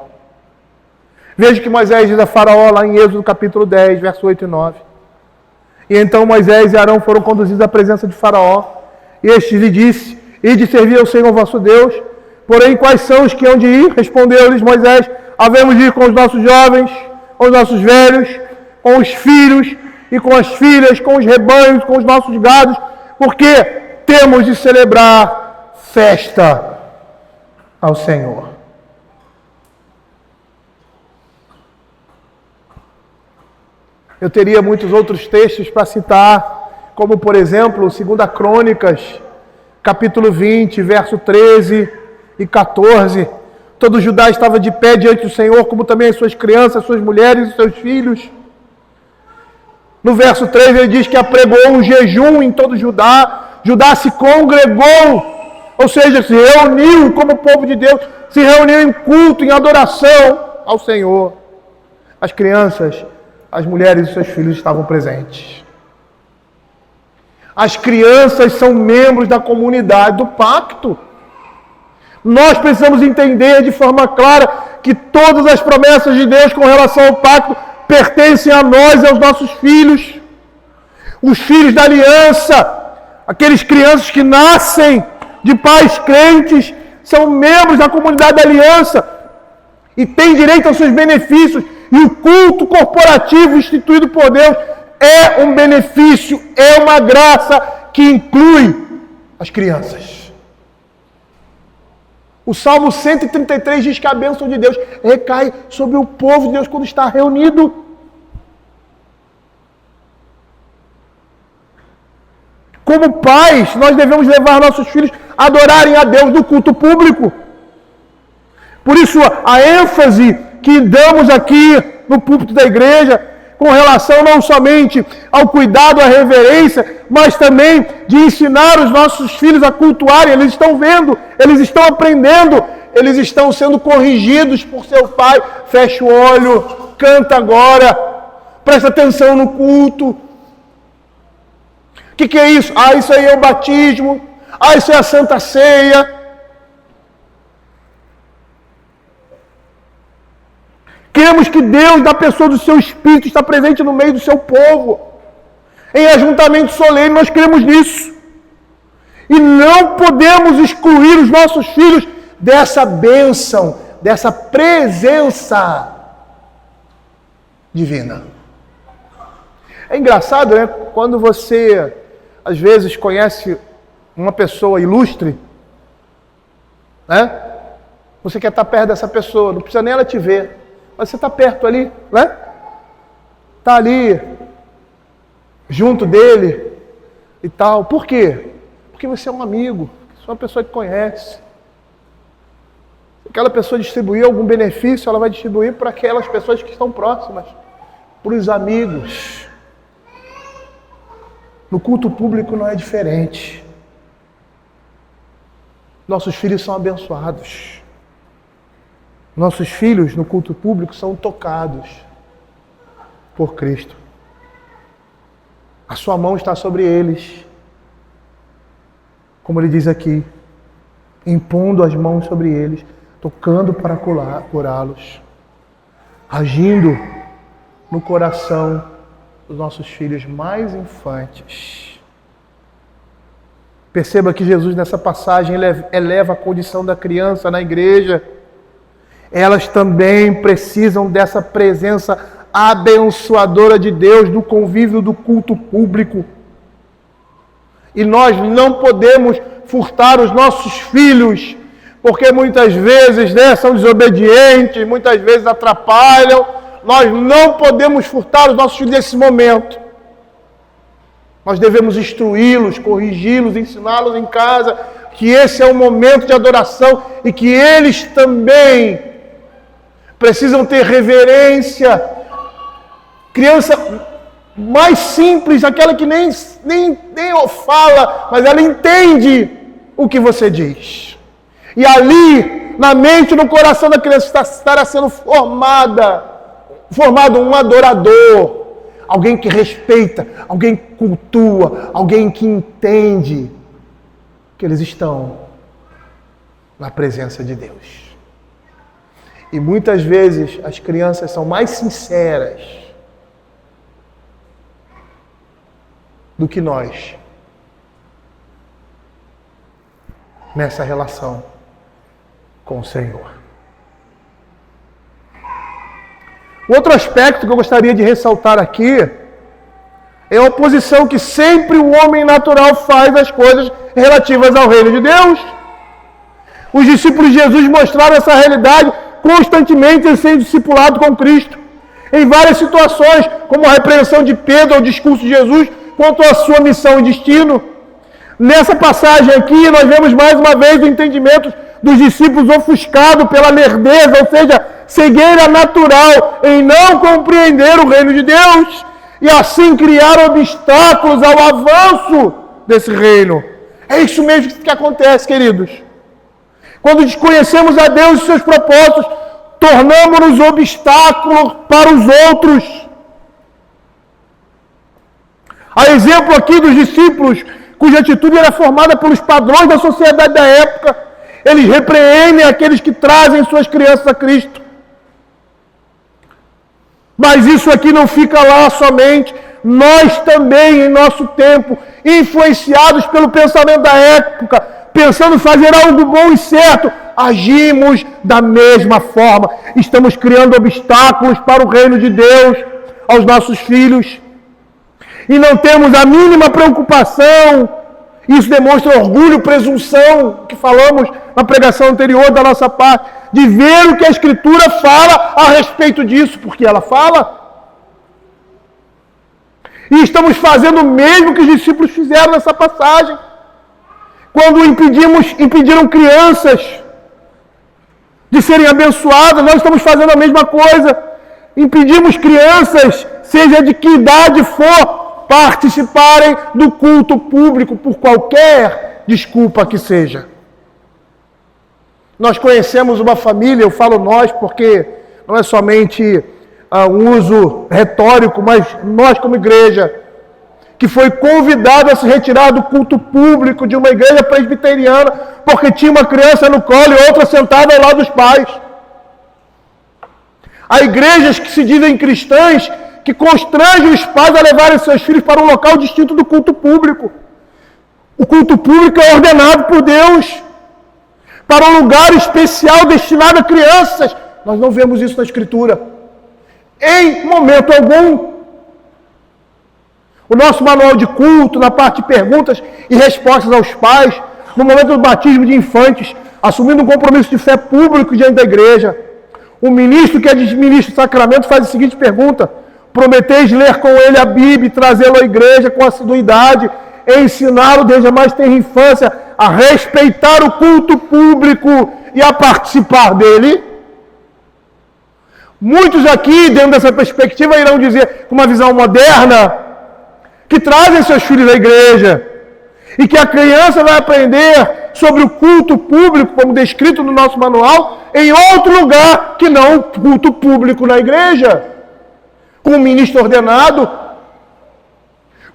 S1: Veja que Moisés diz a Faraó lá em Êxodo capítulo 10, verso 8 e 9. E então Moisés e Arão foram conduzidos à presença de Faraó. E este lhe disse: ide servir ao Senhor vosso Deus. Porém, quais são os que hão de ir? Respondeu-lhes Moisés: havemos de ir com os nossos jovens, com os nossos velhos, com os filhos e com as filhas, com os rebanhos, com os nossos gados, porque temos de celebrar festa ao Senhor. Eu teria muitos outros textos para citar, como por exemplo, 2 Crônicas, capítulo 20, verso 13 e 14. Todo Judá estava de pé diante do Senhor, como também as suas crianças, suas mulheres e seus filhos. No verso 3 ele diz que apregou um jejum em todo Judá. Judá se congregou, ou seja, se reuniu como povo de Deus, se reuniu em culto, em adoração ao Senhor. As crianças, as mulheres e seus filhos estavam presentes. As crianças são membros da comunidade do pacto. Nós precisamos entender de forma clara que todas as promessas de Deus com relação ao pacto pertencem a nós e aos nossos filhos. Os filhos da aliança, aqueles crianças que nascem de pais crentes, são membros da comunidade da aliança e têm direito aos seus benefícios. E o culto corporativo instituído por Deus é um benefício, é uma graça que inclui as crianças. O Salmo 133 diz que a bênção de Deus recai sobre o povo de Deus quando está reunido. Como pais, nós devemos levar nossos filhos a adorarem a Deus no culto público. Por isso, a ênfase que damos aqui no púlpito da igreja, com relação não somente ao cuidado, à reverência, mas também de ensinar os nossos filhos a cultuarem. Eles estão vendo, eles estão aprendendo, eles estão sendo corrigidos por seu pai. Fecha o olho, canta agora, presta atenção no culto. O que é isso? Isso aí é o batismo. Isso é a Santa Ceia. Queremos que Deus, da pessoa do seu Espírito, está presente no meio do seu povo. Em ajuntamento solene, nós cremos nisso. E não podemos excluir os nossos filhos dessa bênção, dessa presença divina. É engraçado, né? Quando você, às vezes, conhece uma pessoa ilustre, né? Você quer estar perto dessa pessoa, não precisa nem ela te ver. Mas você está perto ali, né? Está ali, junto dele e tal. Por quê? Porque você é um amigo, você é uma pessoa que conhece. Se aquela pessoa distribuir algum benefício, ela vai distribuir para aquelas pessoas que estão próximas, para os amigos. No culto público não é diferente. Nossos filhos são abençoados. Nossos filhos no culto público são tocados por Cristo. A sua mão está sobre eles. Como ele diz aqui, impondo as mãos sobre eles, tocando para curá-los, agindo no coração dos nossos filhos mais infantes. Perceba que Jesus nessa passagem eleva a condição da criança na igreja. Elas também precisam dessa presença abençoadora de Deus, do convívio do culto público. E nós não podemos furtar os nossos filhos, porque muitas vezes, né, são desobedientes, muitas vezes atrapalham. Nós não podemos furtar os nossos filhos nesse momento. Nós devemos instruí-los, corrigi-los, ensiná-los em casa, que esse é um momento de adoração e que eles também precisam ter reverência. Criança mais simples, aquela que nem fala, mas ela entende o que você diz. E ali, na mente e no coração da criança, estará sendo formado um adorador. Alguém que respeita, alguém que cultua, alguém que entende que eles estão na presença de Deus. E muitas vezes as crianças são mais sinceras do que nós nessa relação com o Senhor. O outro aspecto que eu gostaria de ressaltar aqui é a oposição que sempre o homem natural faz às coisas relativas ao reino de Deus. Os discípulos de Jesus mostraram essa realidade constantemente em ser discipulado com Cristo. em várias situações, como a repreensão de Pedro ao discurso de Jesus quanto à sua missão e destino. Nessa passagem aqui, nós vemos mais uma vez o entendimento dos discípulos ofuscado pela lerdeza, ou seja, cegueira natural em não compreender o reino de Deus e assim criar obstáculos ao avanço desse reino. É isso mesmo que acontece, queridos. Quando desconhecemos a Deus e seus propósitos, tornamos-nos obstáculos para os outros. Há exemplo aqui dos discípulos, cuja atitude era formada pelos padrões da sociedade da época. Eles repreendem aqueles que trazem suas crianças a Cristo. Mas isso aqui não fica lá somente. Nós também, em nosso tempo, influenciados pelo pensamento da época, pensando em fazer algo bom e certo, agimos da mesma forma. Estamos criando obstáculos para o reino de Deus aos nossos filhos. E não temos a mínima preocupação. Isso demonstra orgulho, presunção, que falamos na pregação anterior da nossa parte, de ver o que a Escritura fala a respeito disso, porque ela fala. E estamos fazendo o mesmo que os discípulos fizeram nessa passagem. Quando impediram crianças de serem abençoadas, nós estamos fazendo a mesma coisa. Impedimos crianças, seja de que idade for, participarem do culto público por qualquer desculpa que seja. Nós conhecemos uma família, eu falo nós porque não é somente um uso retórico, mas nós como igreja, que foi convidado a se retirar do culto público de uma igreja presbiteriana porque tinha uma criança no colo e outra sentada ao lado dos pais. Há igrejas que se dizem cristãs que constrangem os pais a levarem seus filhos para um local distinto do culto público. O culto público é ordenado por Deus para um lugar especial destinado a crianças. Nós não vemos isso na Escritura. Em momento algum. O nosso manual de culto, na parte de perguntas e respostas aos pais, no momento do batismo de infantes, assumindo um compromisso de fé público diante da igreja, o ministro que administra o sacramento faz a seguinte pergunta: prometeis ler com ele a Bíblia e trazê-lo à igreja com assiduidade, ensiná-lo desde a mais tenra infância a respeitar o culto público e a participar dele? Muitos aqui, dentro dessa perspectiva, irão dizer, com uma visão moderna, que trazem seus filhos à igreja e que a criança vai aprender sobre o culto público, como descrito no nosso manual, em outro lugar que não o culto público na igreja, com um ministro ordenado,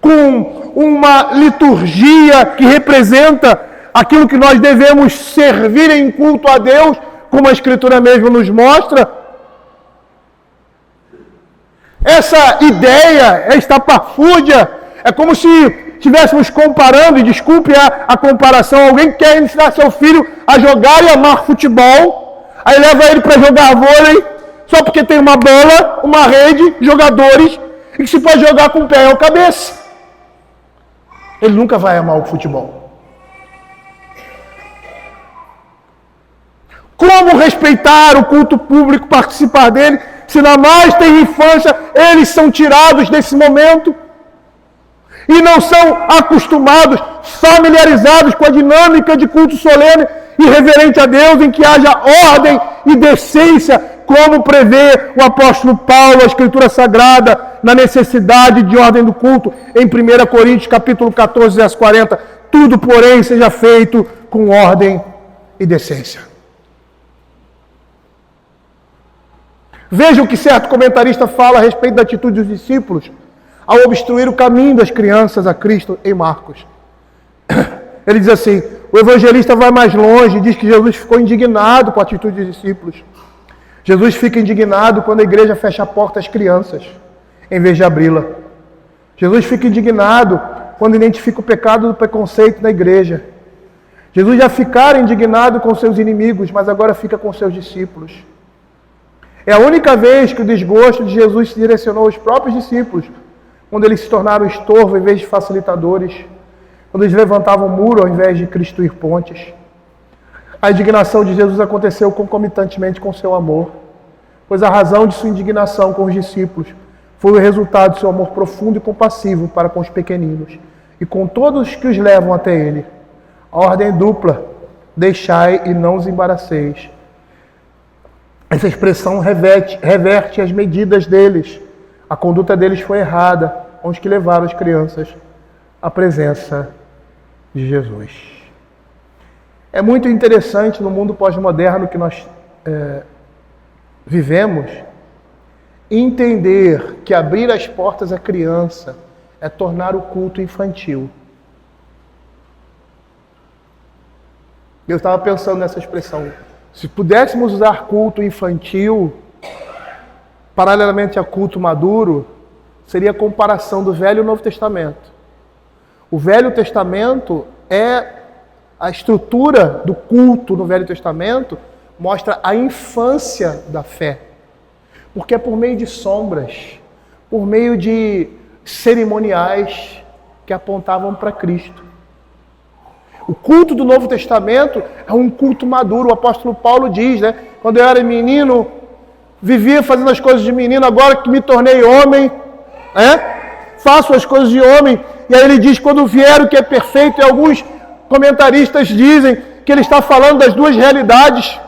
S1: com uma liturgia que representa aquilo que nós devemos servir em culto a Deus, como a Escritura mesmo nos mostra. Essa ideia, esta parfúrdia, é como se estivéssemos comparando, e desculpe a comparação, alguém que quer ensinar seu filho a jogar e amar futebol, aí leva ele para jogar vôlei, só porque tem uma bola, uma rede, jogadores, e que se pode jogar com o pé ou cabeça. Ele nunca vai amar o futebol. Como respeitar o culto público, participar dele, se na mais tenra infância eles são tirados desse momento e não são acostumados, familiarizados com a dinâmica de culto solene e reverente a Deus, em que haja ordem e decência, como prevê o apóstolo Paulo, a Escritura Sagrada, na necessidade de ordem do culto, em 1 Coríntios capítulo 14, verso 40. Tudo, porém, seja feito com ordem e decência. Veja o que certo comentarista fala a respeito da atitude dos discípulos ao obstruir o caminho das crianças a Cristo em Marcos. Ele diz assim: o evangelista vai mais longe e diz que Jesus ficou indignado com a atitude dos discípulos. Jesus fica indignado quando a igreja fecha a porta às crianças, em vez de abri-la. Jesus fica indignado quando identifica o pecado do preconceito na igreja. Jesus já ficara indignado com seus inimigos, mas agora fica com seus discípulos. É a única vez que o desgosto de Jesus se direcionou aos próprios discípulos, quando eles se tornaram estorvo em vez de facilitadores, quando eles levantavam muro ao invés de construir pontes. A indignação de Jesus aconteceu concomitantemente com seu amor. pois a razão de sua indignação com os discípulos foi o resultado de seu amor profundo e compassivo para com os pequeninos e com todos que os levam até ele. A ordem dupla, deixai e não os embaraceis. Essa expressão reverte as medidas deles. A conduta deles foi errada, onde que levaram as crianças à presença de Jesus. É muito interessante no mundo pós-moderno que nós vivemos, entender que abrir as portas à criança é tornar o culto infantil. Eu estava pensando nessa expressão. Se pudéssemos usar culto infantil, paralelamente a culto maduro, seria a comparação do Velho e Novo Testamento. O Velho Testamento a estrutura do culto no Velho Testamento mostra a infância da fé. Porque é por meio de sombras, por meio de cerimoniais que apontavam para Cristo. O culto do Novo Testamento é um culto maduro. O apóstolo Paulo diz, né? Quando eu era menino, vivia fazendo as coisas de menino, agora que me tornei homem, faço as coisas de homem. E aí ele diz, quando vier o que é perfeito, e alguns comentaristas dizem que ele está falando das duas realidades,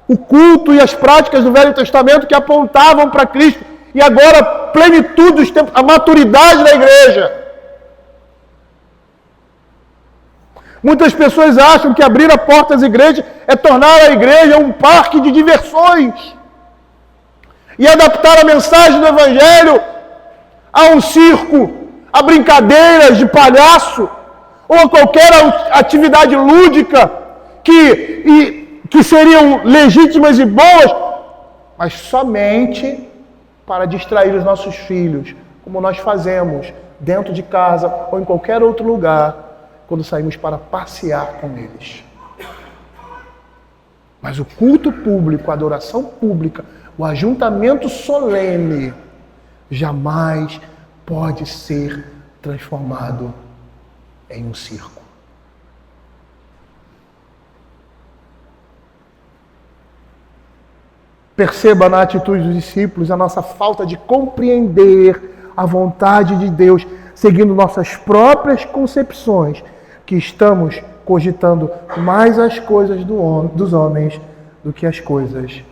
S1: o culto e as práticas do Velho Testamento que apontavam para Cristo, e agora a plenitude dos tempos, a maturidade da igreja. Muitas pessoas acham que abrir a porta às igrejas é tornar a igreja um parque de diversões e adaptar a mensagem do Evangelho a um circo, a brincadeiras de palhaço ou a qualquer atividade lúdica que seriam legítimas e boas, mas somente para distrair os nossos filhos, como nós fazemos dentro de casa ou em qualquer outro lugar, quando saímos para passear com eles. Mas o culto público, a adoração pública, o ajuntamento solene, jamais pode ser transformado em um circo. Perceba na atitude dos discípulos a nossa falta de compreender a vontade de Deus, seguindo nossas próprias concepções, que estamos cogitando mais as coisas dos homens do que as coisas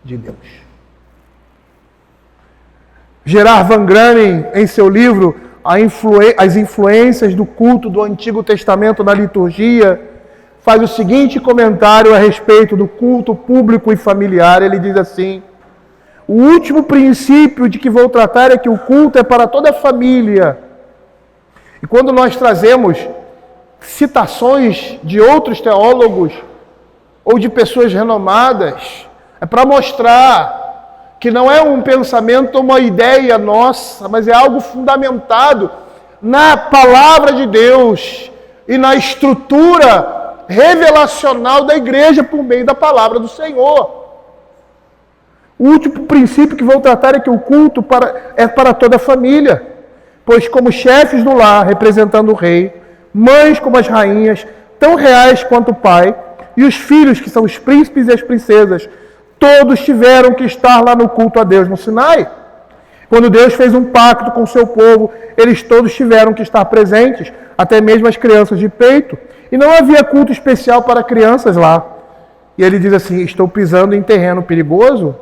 S1: de Deus. Gerard Van Granen, em seu livro As Influências do Culto do Antigo Testamento na Liturgia, faz o seguinte comentário a respeito do culto público e familiar. Ele diz assim: o último princípio de que vou tratar é que o culto é para toda a família. E quando nós trazemos citações de outros teólogos ou de pessoas renomadas, é para mostrar que não é um pensamento ou uma ideia nossa, mas é algo fundamentado na palavra de Deus e na estrutura revelacional da igreja por meio da palavra do Senhor. O último princípio que vou tratar é que o culto é para toda a família, pois como chefes do lar, representando o rei, mães como as rainhas, tão reais quanto o pai, e os filhos, que são os príncipes e as princesas, todos tiveram que estar lá no culto a Deus no Sinai. Quando Deus fez um pacto com o seu povo, eles todos tiveram que estar presentes, até mesmo as crianças de peito. E não havia culto especial para crianças lá. E ele diz assim: estou pisando em terreno perigoso?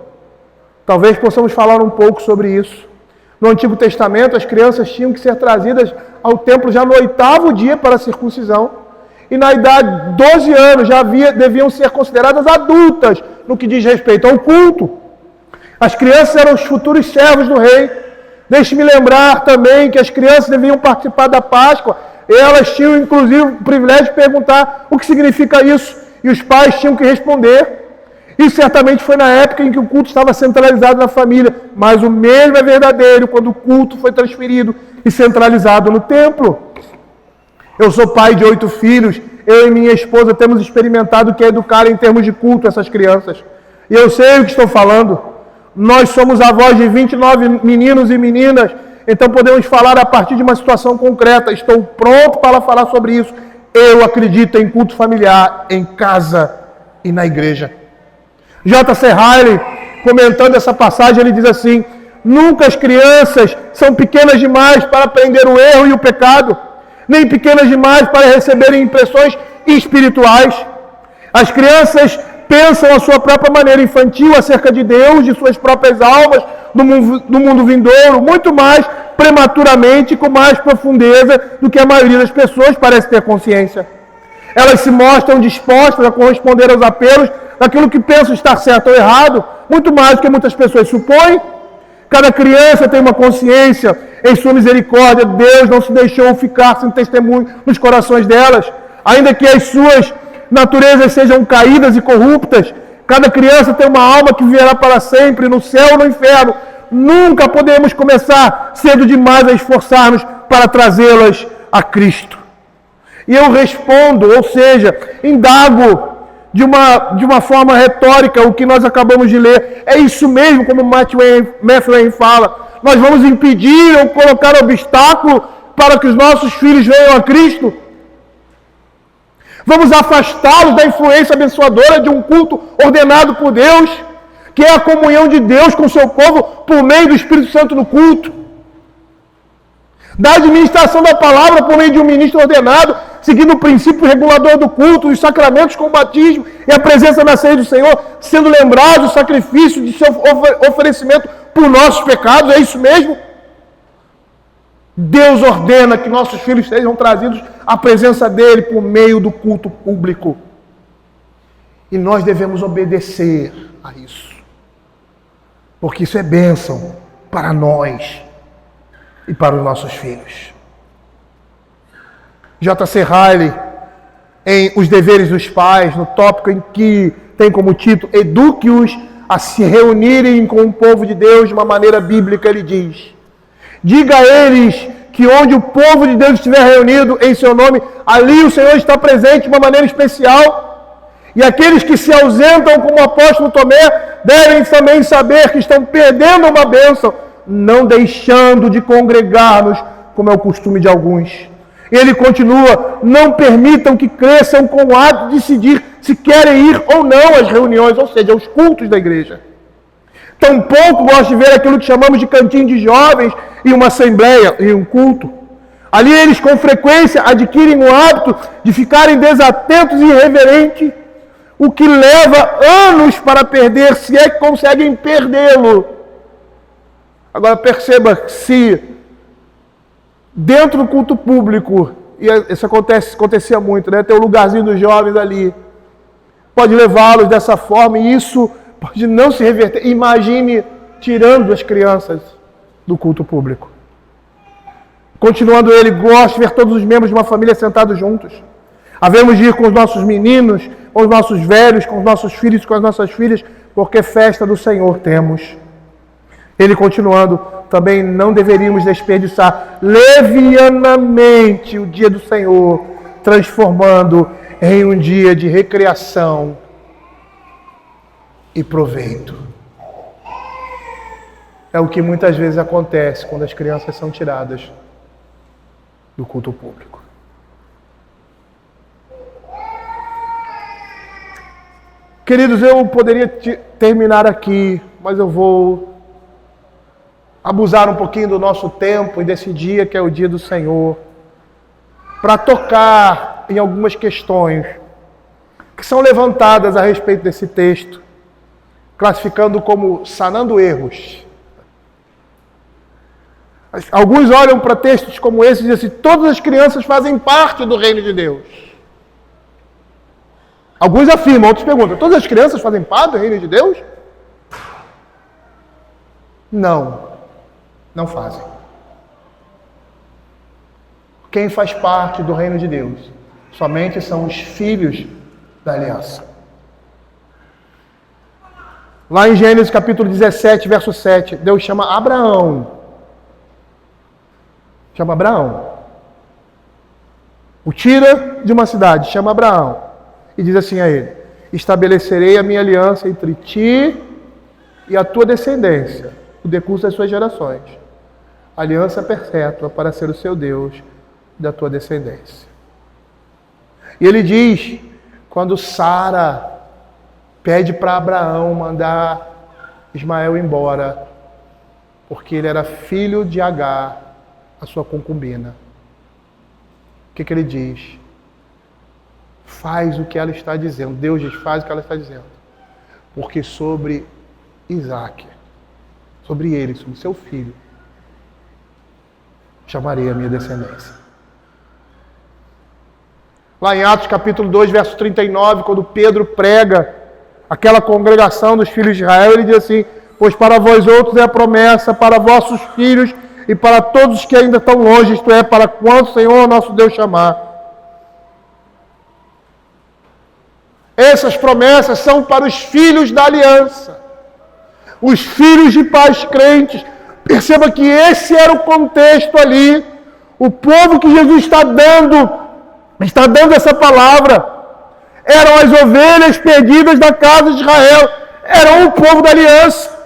S1: Talvez possamos falar um pouco sobre isso. No Antigo Testamento, as crianças tinham que ser trazidas ao templo já no 8º dia para a circuncisão. E na idade de 12 anos já deviam ser consideradas adultas no que diz respeito ao culto. As crianças eram os futuros servos do rei. Deixe-me lembrar também que as crianças deviam participar da Páscoa. Elas tinham, inclusive, o privilégio de perguntar o que significa isso. E os pais tinham que responder. Isso certamente foi na época em que o culto estava centralizado na família. Mas o mesmo é verdadeiro quando o culto foi transferido e centralizado no templo. Eu sou pai de 8 filhos. Eu e minha esposa temos experimentado o que é educar em termos de culto essas crianças. E eu sei o que estou falando. Nós somos avós de 29 meninos e meninas. Então podemos falar a partir de uma situação concreta. Estou pronto para falar sobre isso. Eu acredito em culto familiar, em casa e na igreja. J.C. Riley, comentando essa passagem, ele diz assim: nunca as crianças são pequenas demais para aprender o erro e o pecado, nem pequenas demais para receberem impressões espirituais. As crianças pensam a sua própria maneira infantil acerca de Deus, de suas próprias almas, do mundo vindouro, muito mais prematuramente, com mais profundeza do que a maioria das pessoas parece ter consciência. Elas se mostram dispostas a corresponder aos apelos daquilo que pensam estar certo ou errado, muito mais do que muitas pessoas supõem. Cada criança tem uma consciência. Em sua misericórdia, Deus não se deixou ficar sem testemunho nos corações delas. Ainda que as suas naturezas sejam caídas e corruptas, cada criança tem uma alma que viverá para sempre, no céu ou no inferno. Nunca podemos começar cedo demais a esforçar-nos para trazê-las a Cristo. E eu respondo, ou seja, indago de uma forma retórica o que nós acabamos de ler. É isso mesmo, como Matthew fala. Nós vamos impedir ou colocar obstáculo para que os nossos filhos venham a Cristo? Vamos afastá-los da influência abençoadora de um culto ordenado por Deus, que é a comunhão de Deus com o seu povo por meio do Espírito Santo no culto, da administração da palavra por meio de um ministro ordenado, seguindo o princípio regulador do culto, os sacramentos com o batismo e a presença na ceia do Senhor, sendo lembrado o sacrifício de seu oferecimento por nossos pecados. É isso mesmo? Deus ordena que nossos filhos sejam trazidos à presença dele por meio do culto público. E nós devemos obedecer a isso. Porque isso é bênção para nós e para os nossos filhos. J.C. Ryle, em Os Deveres dos Pais, no tópico em que tem como título Eduque-os a se reunirem com o povo de Deus de uma maneira bíblica, ele diz: diga a eles que onde o povo de Deus estiver reunido em seu nome, ali o Senhor está presente de uma maneira especial. E aqueles que se ausentam, como o apóstolo Tomé, devem também saber que estão perdendo uma bênção, não deixando de congregar-nos, como é o costume de alguns. Ele continua: não permitam que cresçam com o hábito de decidir se querem ir ou não às reuniões, ou seja, aos cultos da igreja. Tampouco gosto de ver aquilo que chamamos de cantinho de jovens em uma assembleia, em um culto. Ali eles com frequência adquirem o hábito de ficarem desatentos e irreverentes, o que leva anos para perder, se é que conseguem perdê-lo. Agora perceba, se dentro do culto público, e isso acontecia muito, né? Tem o lugarzinho dos jovens ali, pode levá-los dessa forma, e isso pode não se reverter. Imagine tirando as crianças do culto público. Continuando, ele gosta de ver todos os membros de uma família sentados juntos. Havemos de ir com os nossos meninos, com os nossos velhos, com os nossos filhos, com as nossas filhas, porque festa do Senhor temos. Ele continuando, também não deveríamos desperdiçar levianamente o dia do Senhor, transformando em um dia de recreação e proveito. É o que muitas vezes acontece quando as crianças são tiradas do culto público. Queridos, eu poderia terminar aqui, mas eu vou abusar um pouquinho do nosso tempo e desse dia que é o dia do Senhor, para tocar em algumas questões que são levantadas a respeito desse texto, classificando como sanando erros. Alguns olham para textos como esse e dizem assim: todas as crianças fazem parte do reino de Deus. Alguns afirmam, outros perguntam: todas as crianças fazem parte do reino de Deus? Não fazem. Quem faz parte do reino de Deus somente são os filhos da aliança. Lá em Gênesis capítulo 17, verso 7, Deus chama Abraão. Chama Abraão. O tira de uma cidade, chama Abraão. E diz assim a ele: estabelecerei a minha aliança entre ti e a tua descendência, o decurso das suas gerações. Aliança perpétua para ser o seu Deus e da tua descendência. E ele diz, quando Sara pede para Abraão mandar Ismael embora, porque ele era filho de Agar, a sua concubina. O que ele diz? Faz o que ela está dizendo. Deus diz, faz o que ela está dizendo. Porque sobre Isaac, sobre ele, sobre seu filho, chamarei a minha descendência. Lá em Atos capítulo 2, verso 39, quando Pedro prega aquela congregação dos filhos de Israel, ele diz assim: pois para vós outros é a promessa, para vossos filhos e para todos que ainda estão longe, isto é, para quanto o Senhor nosso Deus chamar. Essas promessas são para os filhos da aliança, os filhos de pais crentes. Perceba que esse era o contexto ali. O povo que Jesus está dando essa palavra, eram as ovelhas perdidas da casa de Israel, eram o povo da aliança.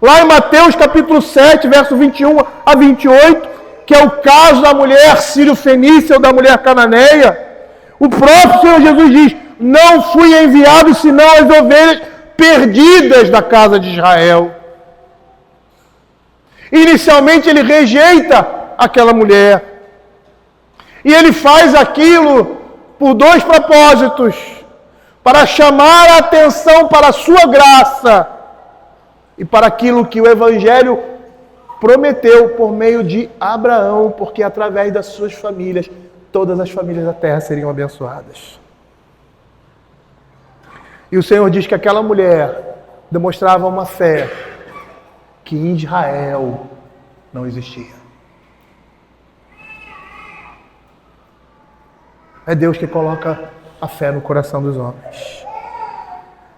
S1: Lá em Mateus capítulo 7, verso 21 a 28, que é o caso da mulher sírio-fenícia ou da mulher cananeia, o próprio Senhor Jesus diz: não fui enviado senão as ovelhas perdidas da casa de Israel. Inicialmente ele rejeita aquela mulher. E ele faz aquilo por dois propósitos: para chamar a atenção para a sua graça e para aquilo que o Evangelho prometeu por meio de Abraão, porque através das suas famílias, todas as famílias da terra seriam abençoadas. E o Senhor diz que aquela mulher demonstrava uma fé que em Israel não existia. É Deus que coloca a fé no coração dos homens.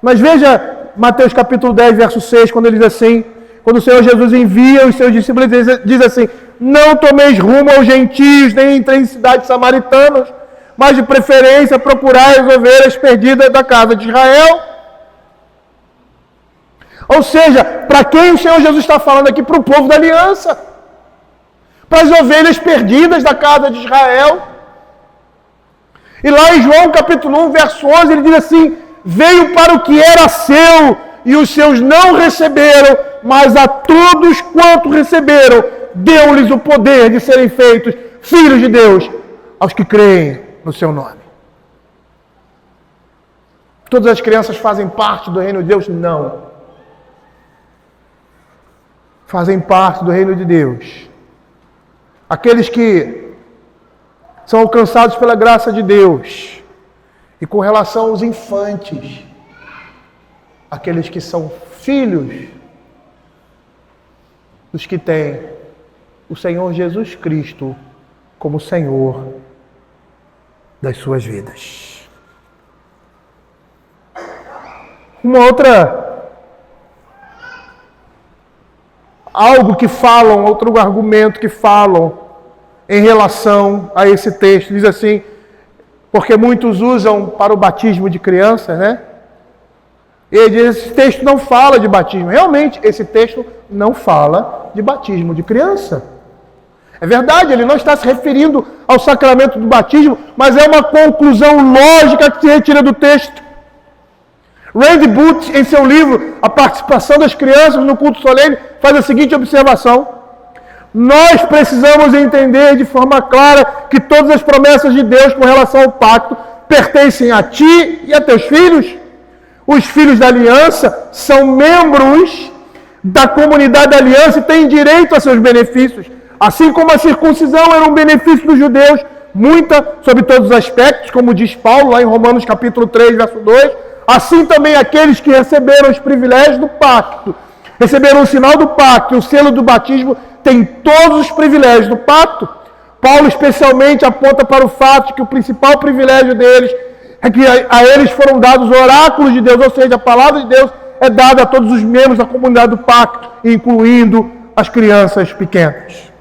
S1: Mas veja Mateus capítulo 10, verso 6, quando ele diz assim, quando o Senhor Jesus envia os seus discípulos, ele diz assim: não tomeis rumo aos gentios, nem entrei em cidades samaritanas, mas de preferência procurai as ovelhas perdidas da casa de Israel. Ou seja, para quem o Senhor Jesus está falando aqui? Para o povo da aliança, para as ovelhas perdidas da casa de Israel. E lá em João capítulo 1, verso 11, ele diz assim: veio para o que era seu, e os seus não receberam, mas a todos quanto receberam, deu-lhes o poder de serem feitos filhos de Deus, aos que creem no seu nome. Todas as crianças fazem parte do reino de Deus? Não. Fazem parte do reino de Deus aqueles que são alcançados pela graça de Deus. E com relação aos infantes, aqueles que são filhos dos que têm o Senhor Jesus Cristo como Senhor das suas vidas. Outro argumento que falam em relação a esse texto, diz assim, porque muitos usam para o batismo de crianças, né? E ele diz: esse texto não fala de batismo. Realmente, esse texto não fala de batismo de criança. É verdade, ele não está se referindo ao sacramento do batismo, mas é uma conclusão lógica que se retira do texto. Randy Booth, em seu livro A Participação das Crianças no Culto Solene, faz a seguinte observação: nós precisamos entender de forma clara que todas as promessas de Deus com relação ao pacto pertencem a ti e a teus filhos. Os filhos da aliança são membros da comunidade da aliança e têm direito a seus benefícios. Assim como a circuncisão era um benefício dos judeus, muita sobre todos os aspectos, como diz Paulo lá em Romanos capítulo 3, verso 2, assim também aqueles que receberam os privilégios do pacto, receberam o sinal do pacto e o selo do batismo, têm todos os privilégios do pacto. Paulo especialmente aponta para o fato de que o principal privilégio deles é que a eles foram dados os oráculos de Deus, ou seja, a palavra de Deus é dada a todos os membros da comunidade do pacto, incluindo as crianças pequenas.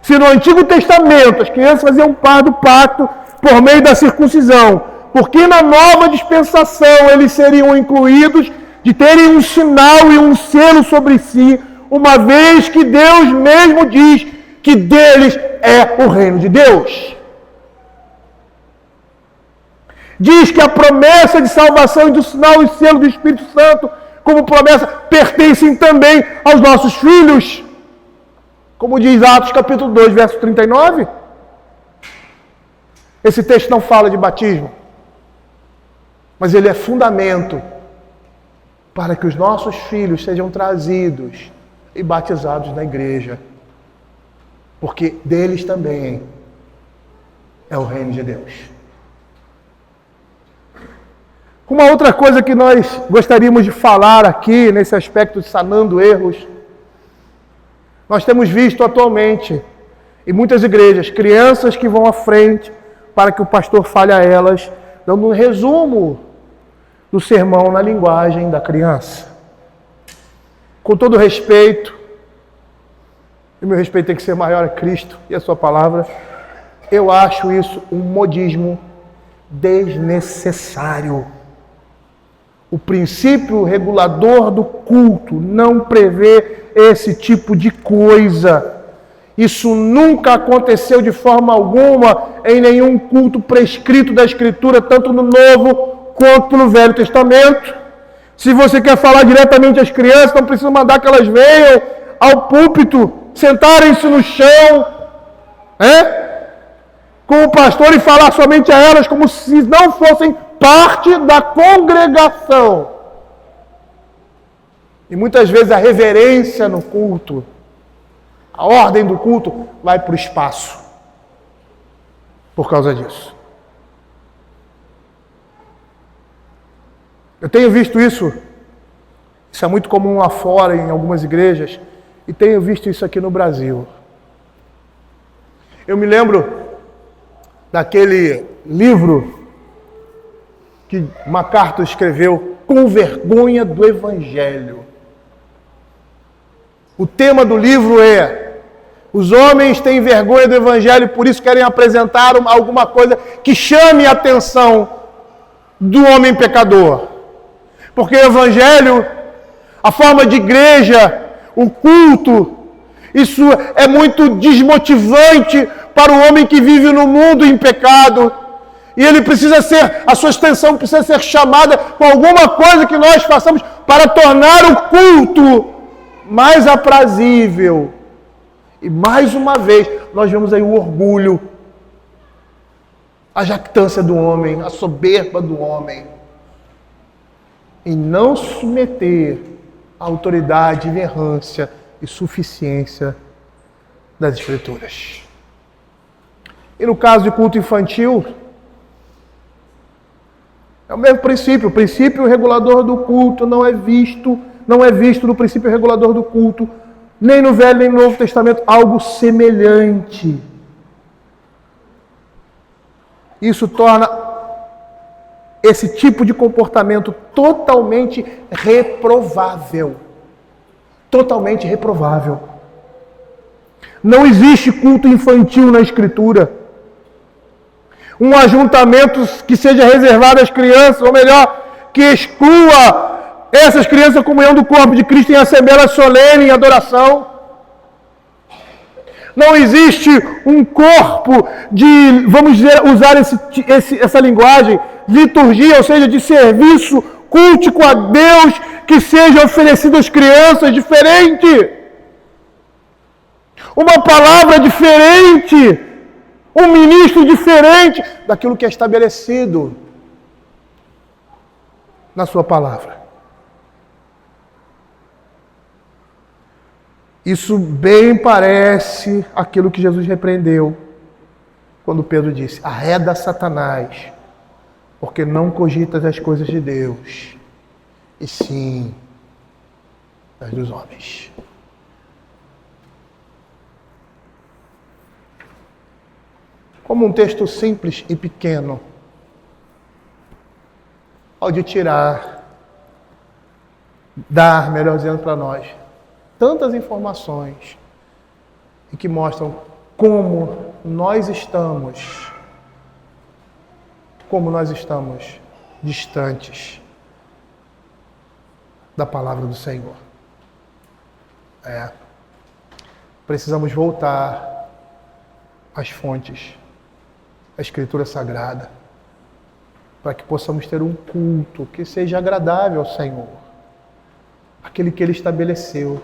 S1: Se no Antigo Testamento as crianças faziam parte do pacto por meio da circuncisão, porque na nova dispensação eles seriam incluídos de terem um sinal e um selo sobre si, uma vez que Deus mesmo diz que deles é o reino de Deus. Diz que a promessa de salvação e do sinal e selo do Espírito Santo como promessa, pertencem também aos nossos filhos. Como diz Atos capítulo 2, verso 39. Esse texto não fala de batismo, mas ele é fundamento para que os nossos filhos sejam trazidos e batizados na igreja. Porque deles também é o reino de Deus. Uma outra coisa que nós gostaríamos de falar aqui, nesse aspecto de sanando erros, nós temos visto atualmente, em muitas igrejas, crianças que vão à frente para que o pastor fale a elas, dando um resumo do sermão na linguagem da criança. Com todo respeito, e meu respeito tem que ser maior a Cristo e a sua palavra, eu acho isso um modismo desnecessário. O princípio regulador do culto não prevê esse tipo de coisa. Isso nunca aconteceu de forma alguma em nenhum culto prescrito da Escritura, tanto no Novo quanto no Velho Testamento. Se você quer falar diretamente às crianças, não precisa mandar que elas venham ao púlpito, sentarem-se no chão, com o pastor e falar somente a elas como se não fossem parte da congregação. E muitas vezes a reverência no culto, a ordem do culto, vai para o espaço por causa disso. Eu tenho visto isso é muito comum lá fora, em algumas igrejas, e tenho visto isso aqui no Brasil. Eu me lembro daquele livro que MacArthur escreveu, Com Vergonha do Evangelho. O tema do livro é: os homens têm vergonha do Evangelho e por isso querem apresentar alguma coisa que chame a atenção do homem pecador. Porque o Evangelho, a forma de igreja, o culto, isso é muito desmotivante para o homem que vive no mundo em pecado. E ele precisa ser, a sua extensão precisa ser chamada com alguma coisa que nós façamos para tornar o culto mais aprazível. E mais uma vez, nós vemos aí o orgulho, a jactância do homem, a soberba do homem, em não submeter a autoridade, inerrância e suficiência das Escrituras. E no caso de culto infantil, é o mesmo princípio. O princípio regulador do culto não é visto no princípio regulador do culto, nem no Velho nem no Novo Testamento, algo semelhante. Isso torna esse tipo de comportamento totalmente reprovável. Totalmente reprovável. Não existe culto infantil na Escritura. Um ajuntamento que seja reservado às crianças, ou melhor, que exclua essas crianças da comunhão do corpo de Cristo em assembleia solene, em adoração. Não existe um corpo de, vamos dizer, usar essa linguagem, liturgia, ou seja, de serviço cultico a Deus, que seja oferecido às crianças diferente. Uma palavra diferente. Um ministro diferente daquilo que é estabelecido na sua palavra. Isso bem parece aquilo que Jesus repreendeu quando Pedro disse: arreda Satanás, porque não cogitas as coisas de Deus, e sim as dos homens. Como um texto simples e pequeno, pode dar, melhor dizendo, para nós, tantas informações e que mostram como nós estamos distantes da palavra do Senhor. Precisamos voltar às fontes, à Escritura Sagrada, para que possamos ter um culto que seja agradável ao Senhor. aquele que Ele estabeleceu,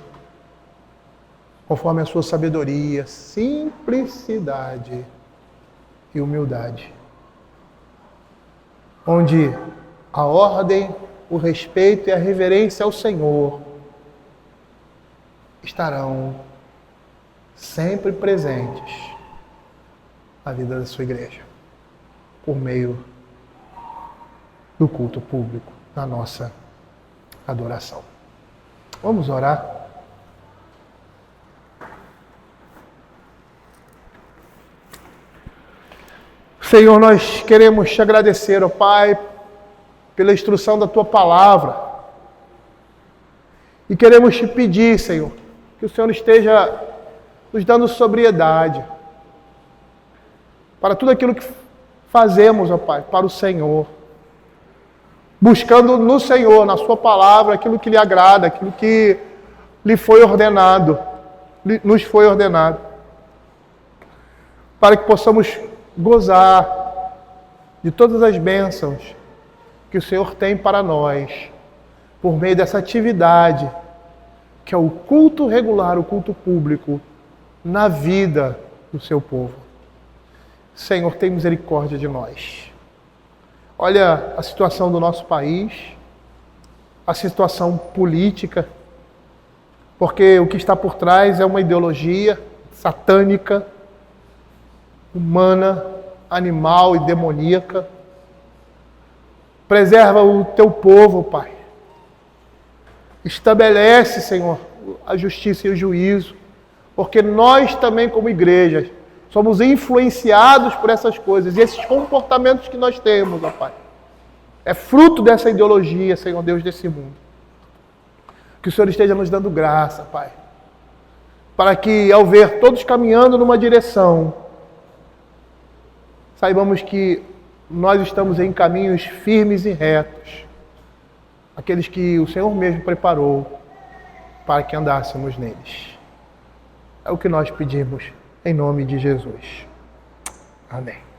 S1: conforme a sua sabedoria, simplicidade e humildade. Onde a ordem, o respeito e a reverência ao Senhor estarão sempre presentes na vida da sua igreja, por meio do culto público, da nossa adoração. Vamos orar? Senhor, nós queremos te agradecer, ó Pai, pela instrução da Tua palavra. E queremos te pedir, Senhor, que o Senhor esteja nos dando sobriedade para tudo aquilo que fazemos, ó Pai, para o Senhor. Buscando no Senhor, na Sua palavra, aquilo que lhe agrada, aquilo que lhe foi ordenado, nos foi ordenado. Para que possamos gozar de todas as bênçãos que o Senhor tem para nós, por meio dessa atividade, que é o culto regular, o culto público, na vida do seu povo. Senhor, tem misericórdia de nós. Olha a situação do nosso país, a situação política, porque o que está por trás é uma ideologia satânica, humana, animal e demoníaca. Preserva o teu povo, Pai. Estabelece, Senhor, a justiça e o juízo, porque nós também, como igreja, somos influenciados por essas coisas. E esses comportamentos que nós temos, ó Pai, é fruto dessa ideologia, Senhor Deus, desse mundo. Que o Senhor esteja nos dando graça, Pai, para que, ao ver todos caminhando numa direção, saibamos que nós estamos em caminhos firmes e retos, aqueles que o Senhor mesmo preparou para que andássemos neles. É o que nós pedimos em nome de Jesus. Amém.